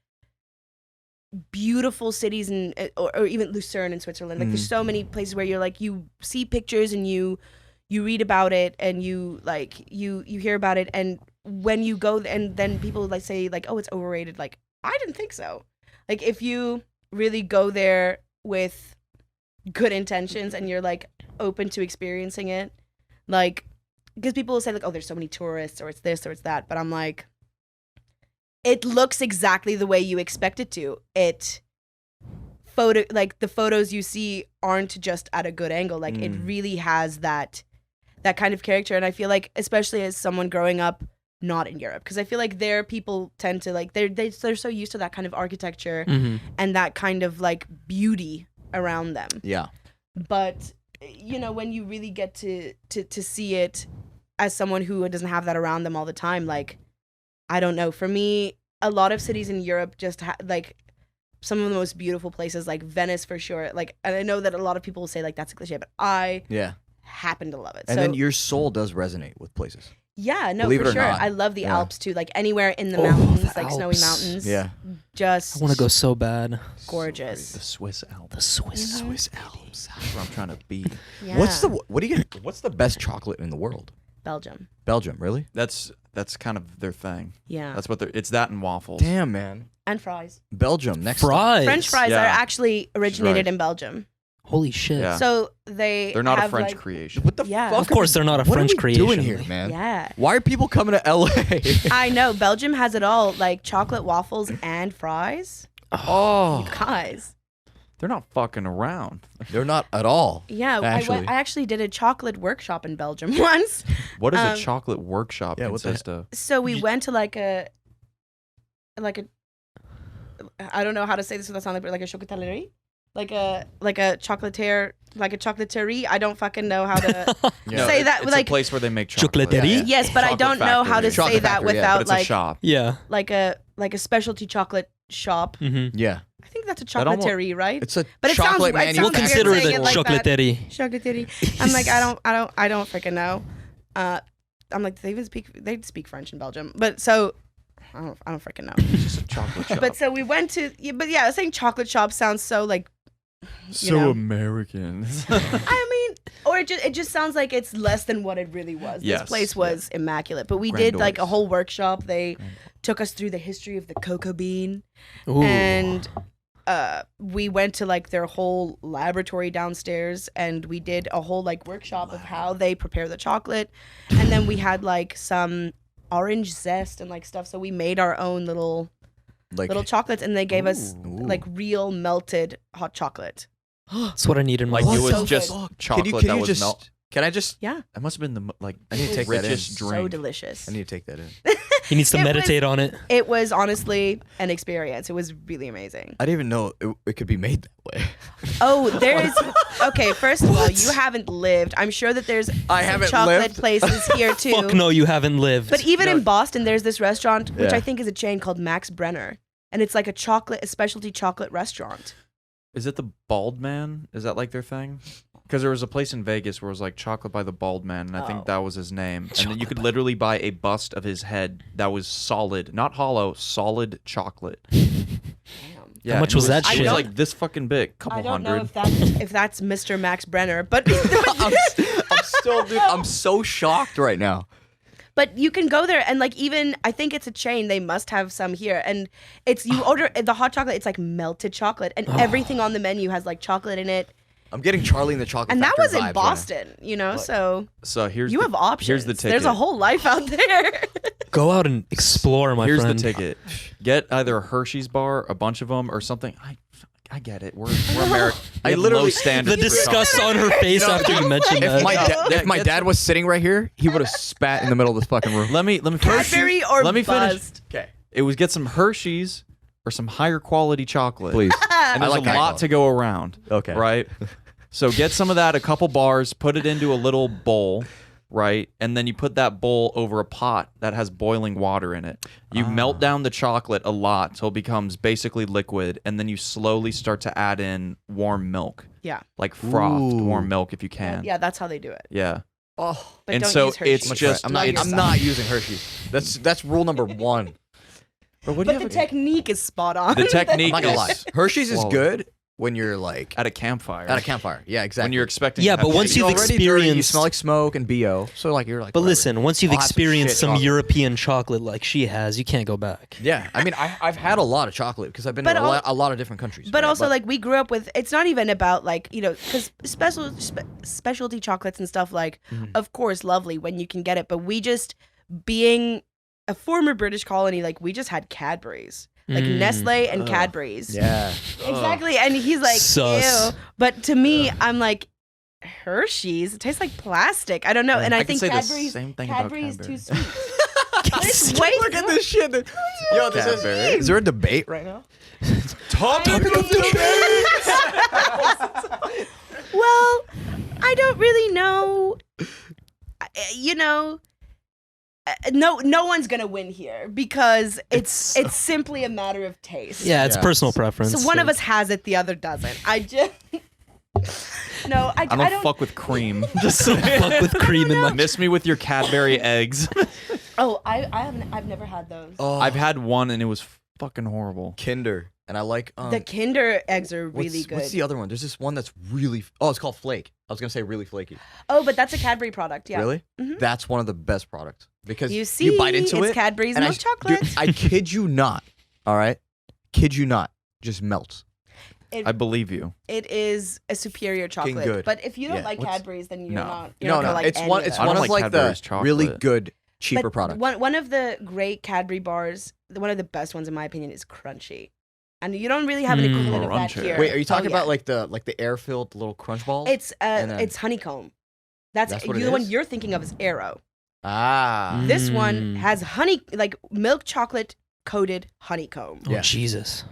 beautiful cities or even Lucerne in Switzerland. Like there's so many places where you're like you see pictures and you read about it and you hear about it, and when you go and then people like say like, oh, it's overrated. Like I didn't think so. Like if you really go there with good intentions and you're like open to experiencing it, like because people will say like, oh, there's so many tourists or it's this or it's that, but I'm like, it looks exactly the way you expect it to. Like the photos you see aren't just at a good angle. Like it really has that kind of character. And I feel like, especially as someone growing up not in Europe, because I feel like there people tend to like they're so used to that kind of architecture and that kind of like beauty around them. Yeah. But when you really get to see it as someone who doesn't have that around them all the time, like I don't know, for me a lot of cities in Europe just like some of the most beautiful places, like Venice for sure. Like, and I know that a lot of people will say like that's a cliche, but I happen to love it. And so, then your soul does resonate with places. Yeah, no, Believe for it or sure. not. I love the Yeah. Alps too. Like anywhere in the mountains, the like snowy Alps. mountains. Yeah. Just I want to go so bad. gorgeous. The Swiss Alps. The Swiss Swiss Alps. That's where I'm trying to be. Yeah. What's the best chocolate in the world? Belgium? Belgium, really? That's kind of their thing. Yeah. That's what it's that and waffles. Damn, man. And fries. Belgium next. Fries. French fries Yeah. are actually originated Right. in Belgium. Holy shit. Yeah. So they're not a have, French like, creation. What the Yeah. fuck? Of course they're not a what French are we creation. doing here, man? Yeah. Why are people coming to LA? I know. Belgium has it all, like chocolate waffles and fries. Oh, Guys. They're not fucking around. they're not at all. Yeah, Actually. I actually did a chocolate workshop in Belgium once. What does a chocolate workshop yeah, what the consist of? So we went to like a I don't know how to say this without sounding like a chocolatellerie. Like a chocolatier, like a chocolaterie. I don't fucking know how to say that. It's Like a place where they make chocolate. Chocolaterie? yes, but I Chocolate don't know how to factory. say Chocolate that factory, yeah, without But it's a like shop. Yeah. like a specialty chocolate shop. Mm-hmm. Yeah, I think that's a That almost- chocolatier, right? it's a But it sounds- chocolate it sounds We'll weird consider it saying a it like that. chocolaterie. Chocolatieri. I'm like, I don't freaking know. I'm like, they speak French in Belgium, but so I don't freaking know. It's just a chocolate shop. But so we went to, but yeah, saying chocolate shop sounds so like, so American. I mean, or it just sounds like it's less than what it really was. Yes, This place was immaculate, but we did like a Grandiose. whole workshop. They took us through the history of the cocoa bean, Ooh. and we went to like their whole laboratory downstairs, and we did a whole like workshop of how they prepare the chocolate, and then we had like some orange zest and like stuff. So we made our own little chocolates, and they gave us like real melted hot chocolate. That's what I need in my Like life. it was So just good. chocolate that was melt. Can I just? Yeah, That must have been the like I need to take that in. richest so drink. delicious. I need to take that in. He needs to It meditate on it. It was honestly an experience. It was really amazing. I didn't even know it could be made that way. Oh, there's okay. First of all, you haven't lived. I'm sure that there's I some haven't chocolate lived. places here too. Fuck no, you haven't lived. But even in Boston, there's this restaurant which Yeah. I think is a chain called Max Brenner, and it's like a specialty chocolate restaurant. Is it the Bald Man? Is that like their thing? Because there was a place in Vegas where it was like chocolate by the Bald Man, and I think that was his name. And then you could literally buy a bust of his head that was solid, not hollow, solid chocolate. Damn. Yeah, How much and was it that It shit? was like this fucking big, couple I don't hundred. know if that's Mr. Max Brenner, but I'm still, dude. I'm so shocked right now. but you can go there and like even I think it's a chain. They must have some here, and it's you order the hot chocolate. It's like melted chocolate, and everything on the menu has like chocolate in it. I'm getting Charlie in the Chocolate And that Factory was in vibes right Boston, you know. So So here's you the, have options. Here's the ticket. There's a whole life out there. Go out and explore, my Here's friend. the ticket. Get either a Hershey's bar, a bunch of them, or something. I get it. We're American. I We have literally- low standards. The for disgust chocolate. on her face after you mentioned now. that. If my dad was sitting right here, he would have spat in the middle of this fucking room. Let me finish. Cadbury or Let me finish. Buzzed? Okay. It was get some Hershey's or some higher quality chocolate. Please. And there's I like a high lot quality. to go around. Okay. Right? So get some of that, a couple bars, put it into a little bowl, right? And then you put that bowl over a pot that has boiling water in it. You melt down the chocolate a lot till it becomes basically liquid, and then you slowly start to add in warm milk. Yeah. Like frothed Ooh. warm milk if you can. Yeah, that's how they do it. Yeah. Oh. But And don't so use Hershey's. it's Much just- right. I'm Love not. yourself. I'm not using Hershey's. That's rule number one. But what But the technique is spot on. The technique I'm not gonna lie. is Hershey's is flawless. good when you're like at a campfire. at a campfire. Yeah, exactly. When you're expecting Yeah, to have but once shit. you've You're already dirty, you experienced- smell like smoke and BO. So like you're like. But whatever. listen, once you've I'll have some experienced shit some chocolate. European chocolate like she has, you can't go back. Yeah, I mean, I've had a lot of chocolate because I've been But to a lot of different countries. But right? also, like, we grew up with, it's not even about, like, you know, because specialty chocolates and stuff, like, of course, lovely when you can get it. But we just, being a former British colony, like, we just had Cadbury's. Like, Nestle and Cadbury's. yeah. Exactly. And he's like, Sus. ew. But to me, I'm like, Hershey's? It tastes like plastic. I don't know. And I, I can think say the Cadbury's, same thing about Cadbury's Cadbury. too sweet. It's way Look at this shit. Yo, this Cadbury. is there a debate right now? Topic of Well, I don't really know. You know, no one's gonna win here because it's simply a matter of taste. Yeah, it's Yeah. personal preference. So one of us has it, the other doesn't. I just no, I I don't don't. fuck with cream. Just so fuck with cream in my. miss me with your Cadbury eggs. Oh, I haven't. I've never had those. Oh, I've had one and it was fucking horrible. Kinder, and I like The Kinder eggs are really good. What's the other one? There's this one that's really. Oh, it's called Flake. I was gonna say really flaky. Oh, but that's a Cadbury product. Yeah. Really? Mhm. That's one of the best products because You see, bite into it's it. Cadbury's and milk chocolate. Dude, I kid you not. All right, kid you not. Just melts. I believe you. It is a superior chocolate. good. But if you don't Yeah. like What's- Cadbury's, then you're No. not. You're not gonna like it's any one. of It's them. I one don't of like like the Cadbury's chocolate. really good cheaper But products. One of the great Cadbury bars, one of the best ones in my opinion, is Crunchy, and you don't really have an equivalent of that Crunchy. here. Wait, are you talking Oh, yeah. about like the air filled little crunch balls? It's and then- it's honeycomb. That's what it the one is? you're thinking of is Arrow. Ah. This one Mm. has like milk chocolate coated honeycomb. Oh Yeah. Jesus!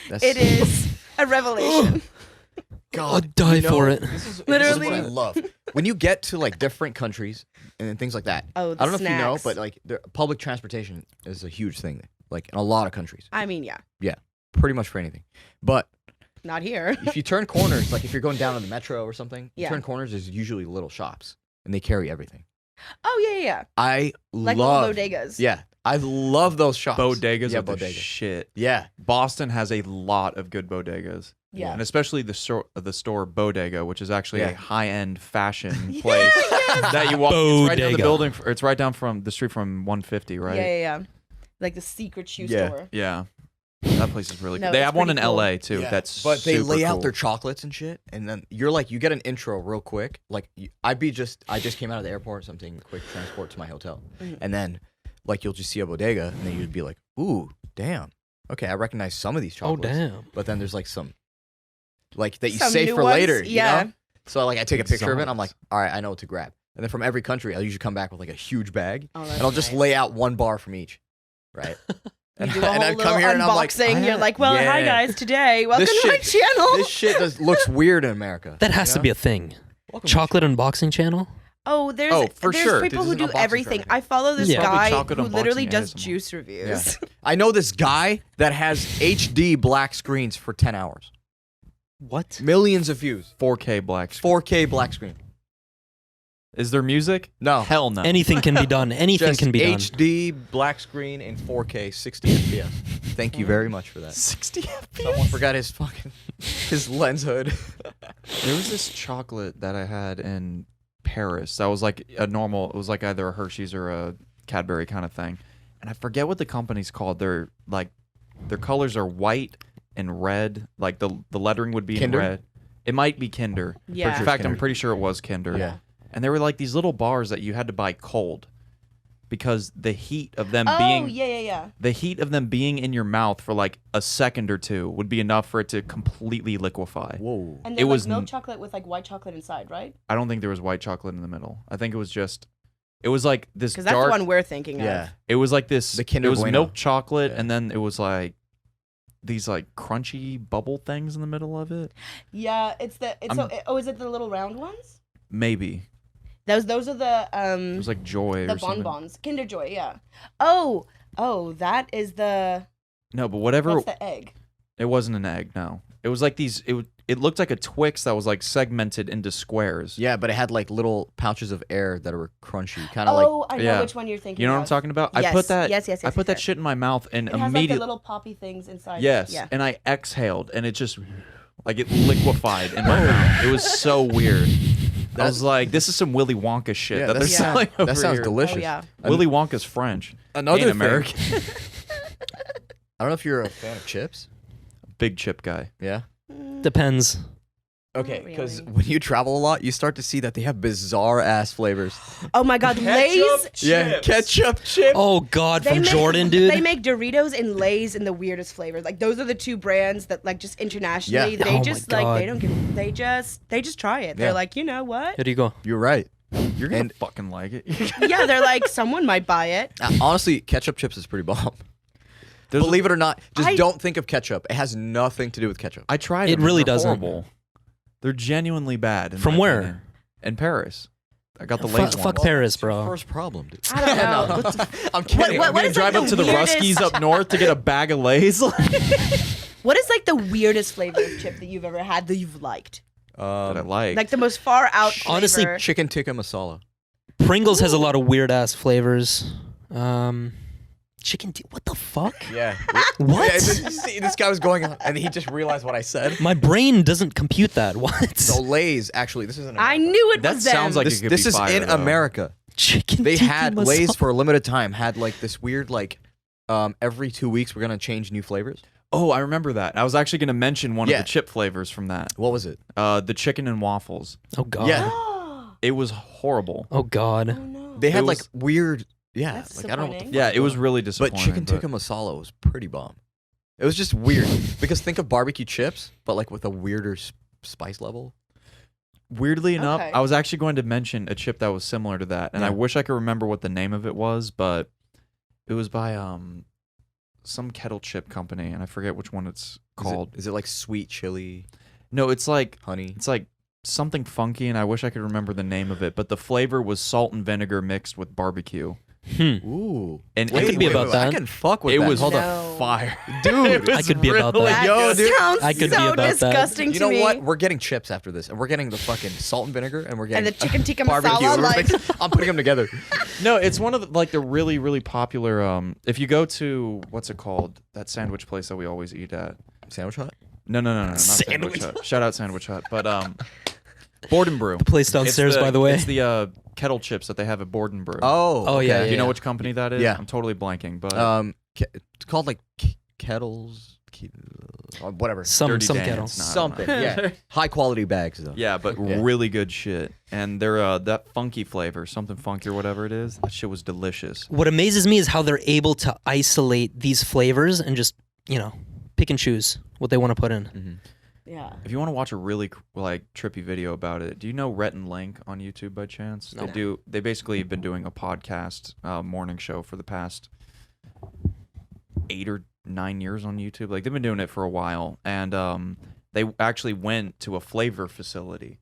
That's, It is a revelation. God, I'd die you know, for it. This is Literally. what I love. When you get to like different countries and things like that. Oh, I don't know if you know, snacks. but like public transportation is a huge thing. Like in a lot of countries, I mean, yeah, pretty much for anything. But not here. if you turn corners, like if you're going down to the metro or something, you Yeah. turn corners. There's usually little shops, and they carry everything. Oh yeah. I Like love. little bodegas. Yeah, I love those shops. Bodegas yeah, are the bodegas. shit. Yeah, Boston has a lot of good bodegas. Yeah. And especially the store Bodega, which is actually a high-end fashion Yeah, place that you walk. It's right down the Bodega. building. It's right down from the street from 150, right? Yeah. Like the secret shoe store. Yeah. That place is really No, good. They it's have one in pretty cool. LA too. That's but they super lay out cool. their chocolates and shit, and then you're like, you get an intro real quick. Like I just came out of the airport, so I'm taking quick transport to my hotel, and then like you'll just see a bodega, and then you'd be like, ooh, damn, okay, I recognize some of these Oh chocolates. damn. But then there's like some like that you Some save new for ones, later. yeah. You know? So like I take a picture of it, and I'm like, Exotics. all right, I know what to grab. And then from every country, I'll usually come back with like a huge bag, Oh, and I'll just lay out one bar from each, right? You do a whole I'd little come here and I'm like, unboxing. You're like, well, hi yeah. guys, today, welcome This to my shit- channel. This shit looks weird in America. That has to be a thing. Chocolate unboxing channel? Oh, there's Oh, for there's sure. people This who is an do unboxing everything. for everything. I follow this Yeah. Probably guy chocolate who literally unboxing does ASMR. juice reviews. I know this guy that has HD black screens for 10 hours. What? Millions of views. 4K black. screen. 4K black screen. Is there music? No. Hell no. Anything can be done. Anything Just can be done. HD black screen in 4K 60 FPS. Thank you very much for that. 60 FPS. Someone forgot his lens hood. There was this chocolate that I had in Paris that was like a normal. It was like either a Hershey's or a Cadbury kind of thing, and I forget what the company's called. They're like, their colors are white and red. Like the lettering would be Kinder? in red. It might be Kinder. Yeah. In fact, I'm Kinder. pretty sure it was Kinder. Yeah. And they were like these little bars that you had to buy cold, because the heat of them Oh, being yeah. the heat of them being in your mouth for like a second or two would be enough for it to completely liquefy. Whoa. And It they're was like milk n- chocolate with like white chocolate inside, right? I don't think there was white chocolate in the middle. I think it was just, it was like this Because that's dark. the one we're thinking Yeah. of. It was like this. The Kinder it was Bueno. milk chocolate, Yeah. and then it was like these like crunchy bubble things in the middle of it. Yeah, it's the. It's I'm- so. Oh, is it the little round ones? Maybe Those are the it was like Joy the or something. bonbons, Kinder Joy. Yeah. Oh, that is the. No, but whatever. That's the egg. It wasn't an egg. No, it was like these. It looked like a Twix that was like segmented into squares. Yeah, but it had like little pouches of air that were crunchy, kind of like. Oh, I know yeah. which one you're thinking. You know what of. I'm talking about? I Yes, put that. yes, I put that yes. shit in my mouth and It has like immediately. the little poppy things inside. Yes, Yeah. and I exhaled, and it just like it liquefied in my mouth. It was so weird. I was like, "This is some Willy Wonka shit Yeah, that they're that's- selling over That sounds here." delicious. Oh yeah. Willy Wonka's French. Another Ain't thing. American. I don't know if you're a fan of chips. Big chip guy. Yeah. Depends. Okay, Not because really. when you travel a lot, you start to see that they have bizarre ass flavors. Oh my God, Lay's. Yeah, ketchup chip. Oh God, from They make- Jordan, dude. They make Doritos and Lay's in the weirdest flavors. Like those are the two brands that like just internationally Yeah. they Oh my just like God. they don't give they just try it. They're Yeah. like, you know what? Here you go. You're right. You're gonna And- fucking like it. Yeah, they're like someone might buy it. Honestly, ketchup chips is pretty bomb. There's- Believe it or not, just I- don't think of ketchup. It has nothing to do with ketchup. I tried. It them. really They're doesn't. Horrible. They're genuinely bad. in From my where? opinion. In Paris. I got the Fuck- Lay's fuck one. Paris, It's your bro. First problem, dude. I don't know. No. What the- I'm kidding. what I'm gonna is, drive like, up the to the weirdest- Ruskies up north to get a bag of Lay's. What is like the weirdest flavor of chip that you've ever had that you've liked? that I like. Like the most far out flavor. Honestly, Chicken tikka masala. Pringles has a lot of weird ass flavors. What the fuck? Yeah. What? Yeah, see, this guy was going on, and he just realized what I said. My brain doesn't compute that. What? So Lay's, actually, this isn't. I knew it that was sounds them. like This, it could this be is fire, in though. America. Chicken They tikka had masala. Lay's for a limited time. Had like this weird like, every 2 weeks we're gonna change new flavors. Oh, I remember that. I was actually gonna mention one Yeah. of the chip flavors from that. What was it? The chicken and waffles. Oh God. Yeah. It was horrible. Oh God. Oh no. They had It like was- weird. Yeah, That's like I don't know. What the disappointing. Yeah, fuck it was going on. really But disappointing. chicken tikka masala was pretty bomb. It was just weird because think of barbecue chips, but like with a weirder spice level. Weirdly enough, Okay. I was actually going to mention a chip that was similar to that, and I Yeah. wish I could remember what the name of it was, but it was by some kettle chip company, and I forget which one it's called. Is it like sweet chili No, it's like honey? something funky, and I wish I could remember the name of it, but the flavor was salt and vinegar mixed with barbecue. Ooh, And I could be about I that. can fuck with It that. was Hold on. No. fire. Dude, It I was could be about really- that. Yo, That dude. sounds I could be so about that. disgusting You to know me. what? We're getting chips after this, and we're getting the fucking salt and vinegar, and we're getting And the chicken tikka barbecue. masala, We're like- mixing- I'm putting them together. No, it's one of the really, really popular. If you go to what's it called? That sandwich place that we always eat at. Sandwich Hut. No, not Sandwich Hut. Shout out Sandwich Hut, but Board and Brew. The place downstairs, by the way. It's the kettle chips that they have at Board and Brew. Oh, okay. yeah. Do you know which company that is? Yeah. I'm totally blanking, but It's called like Kettles, whatever. Some Dirty kettle. Dance. No, I don't Something. know. Yeah. High quality bags though. Yeah, but really good shit. And they're that funky flavor, something funky or whatever it is. That shit was delicious. What amazes me is how they're able to isolate these flavors and just, pick and choose what they want to put in. Mm-hmm. Yeah. If you want to watch a really trippy video about it, do you know Rhett and Link on YouTube by chance? No. They basically have been doing a podcast morning show for the past 8 or 9 years on YouTube. Like they've been doing it for a while, and they actually went to a flavor facility,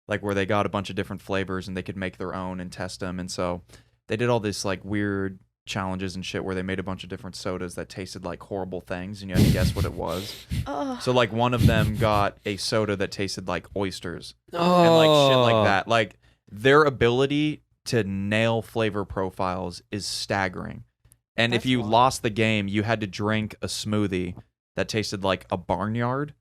like where they got a bunch of different flavors and they could make their own and test them. And so they did all this like weird challenges and shit where they made a bunch of different sodas that tasted like horrible things, and you had to guess what it was. So like one of them got a soda that tasted like oysters and like shit like that. Like their ability to nail flavor profiles is staggering. And if you lost the game, you had to drink a smoothie that tasted like a barnyard.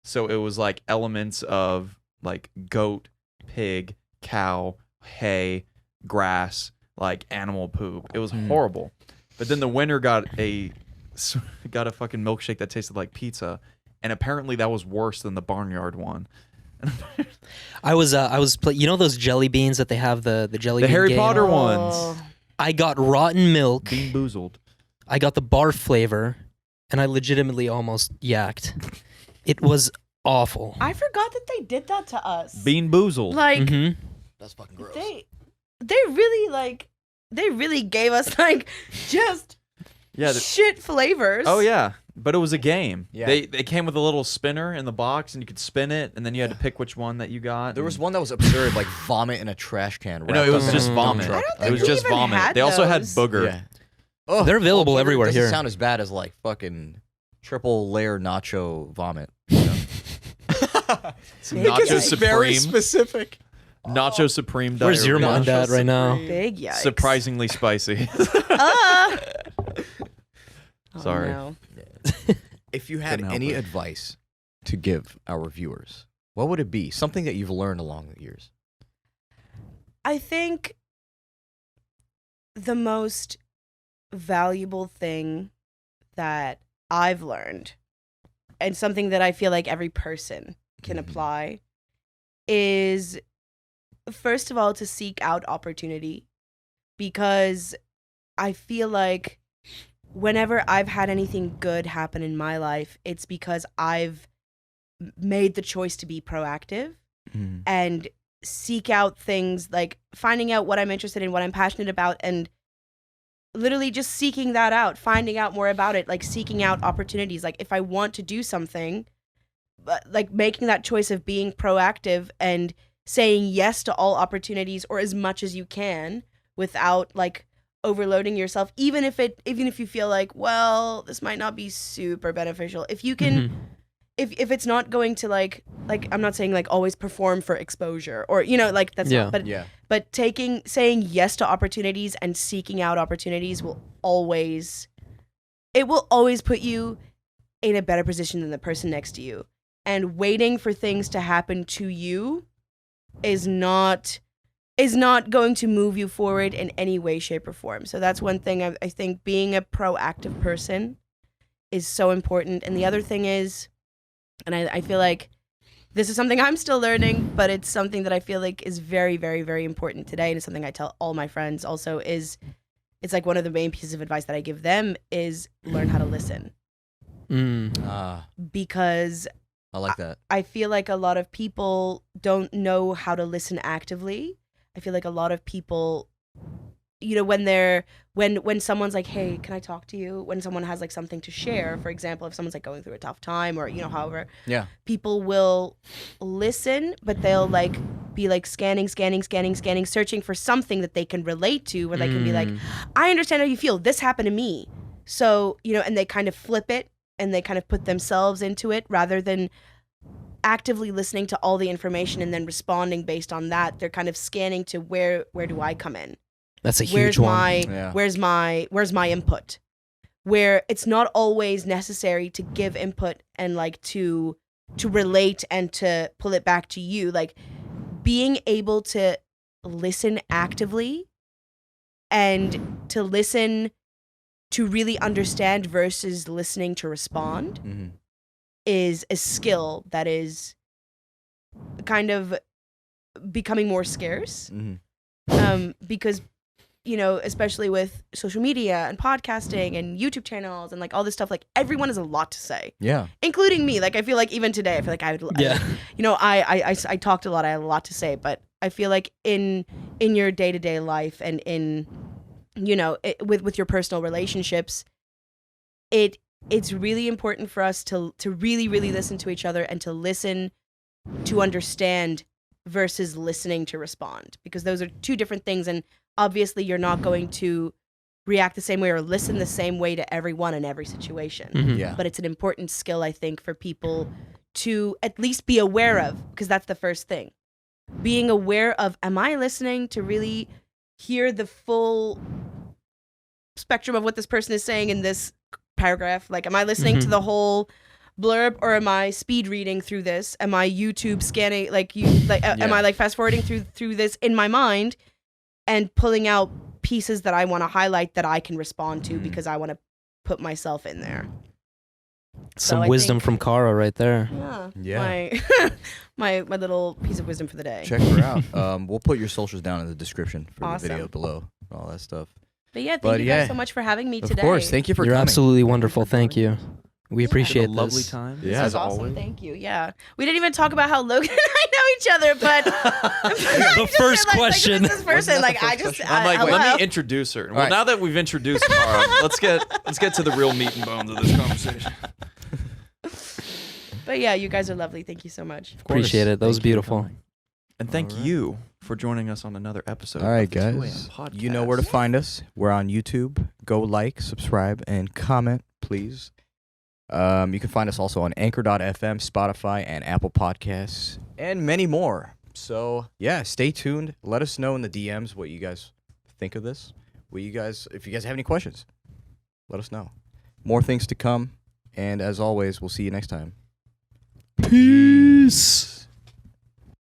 So it was like elements of like goat, pig, cow, hay, grass, like animal poop. It was horrible. But then the winner got a fucking milkshake that tasted like pizza, and apparently that was worse than the barnyard one. I was those jelly beans that they have the jelly bean Harry game? Potter ones. I got rotten milk. Bean boozled. I got the barf flavor, and I legitimately almost yacked. It was awful. I forgot that they did that to us. Bean boozled. Like That's fucking gross. they really gave us like just shit flavors. Oh yeah, but it was a game. Yeah. They came with a little spinner in the box, and you could spin it, and then you had to pick which one that you got. There was one that was absurd, like vomit in a trash can. No, it was wrapped up just in a dump vomit. truck. I don't think It was we just even vomit. had They also had those. booger. Yeah. Oh, They're available booger everywhere doesn't here. sound as bad as like fucking triple layer nacho vomit. Nacho Supreme. specific. Nacho Supreme. Where's your diarrhea. mind at right now? Big yikes. Surprisingly spicy. Oh, Sorry. no. If you had Couldn't help any it. advice to give our viewers, what would it be? Something that you've learned along the years. I think the most valuable thing that I've learned, and something that I feel like every person can apply, is first of all to seek out opportunity, because I feel like whenever I've had anything good happen in my life, it's because I've made the choice to be proactive and seek out things, like finding out what I'm interested in, what I'm passionate about, and literally just seeking that out, finding out more about it, like seeking out opportunities. Like if I want to do something, like making that choice of being proactive and saying yes to all opportunities, or as much as you can, without like overloading yourself, even if you feel like, well, this might not be super beneficial. If you can if it's not going to like I'm not saying like always perform for exposure, or like that's not, but saying yes to opportunities and seeking out opportunities will always put you in a better position than the person next to you. And waiting for things to happen to you is not going to move you forward in any way, shape, or form. So that's one thing. I think being a proactive person is so important. And the other thing is, and I feel like this is something I'm still learning, but it's something that I feel like is very, very, very important today. And it's something I tell all my friends also, is it's like one of the main pieces of advice that I give them is learn how to listen. Because I like that. I feel like a lot of people don't know how to listen actively. I feel like a lot of people, when someone's like, hey, can I talk to you? When someone has like something to share, for example, if someone's like going through a tough time, or, however, people will listen, but they'll like be like scanning, searching for something that they can relate to, where they can be like, I understand how you feel. This happened to me. So, and they kind of flip it and they kind of put themselves into it rather than actively listening to all the information and then responding based on that. They're kind of scanning to where do I come in? That's a huge one. Where's my input? Where it's not always necessary to give input and like to relate and to pull it back to you, like being able to listen actively and to listen to really understand versus listening to respond is a skill that is kind of becoming more scarce. Because, you know, especially with social media and podcasting and YouTube channels and like all this stuff, like everyone has a lot to say. Yeah. Including me. Like I feel like even today, I feel like I talked a lot. I had a lot to say, but I feel like in your day-to-day life and in, you know, with your personal relationships, it's really important for us to really, really listen to each other and to listen to understand versus listening to respond, because those are two different things. And obviously you're not going to react the same way or listen the same way to everyone in every situation. Yeah. But it's an important skill, I think, for people to at least be aware of, because that's the first thing. Being aware of, am I listening to really hear the full spectrum of what this person is saying in this paragraph? Like, am I listening to the whole blurb, or am I speed reading through this? Am I YouTube scanning, am I like fast forwarding through this in my mind and pulling out pieces that I want to highlight that I can respond to because I want to put myself in there? Some So wisdom from Cara right there. Yeah. My little piece of wisdom for the day. Check her out. We'll put your socials down in the description for Awesome. the video below, all that stuff. But yeah, thank you guys so much for having me today. Of course, thank you for You're coming. absolutely wonderful. Thank you. We Had appreciate a lovely this. time. Yeah. This as was awesome. always. Thank you. Yeah, we didn't even talk about how Logan and I know each other, but The first question. Like, this person, like I just, I'm like, hello. let me introduce her. Well, right. now that we've introduced Cara, let's get to the real meat and bones of this conversation. But yeah, you guys are lovely. Thank you so much. Appreciate it. That was Thank you for beautiful. coming. And thank All right. you for joining us on another episode. All right, of the 2 AM guys. podcast. You know where to find us. We're on YouTube. Go like, subscribe, and comment, please. You can find us also on Anchor.fm, Spotify, and Apple Podcasts, and many more. So, yeah, stay tuned. Let us know in the DMs what you guys think of this. If you guys have any questions, let us know. More things to come. And as always, we'll see you next time. Peace.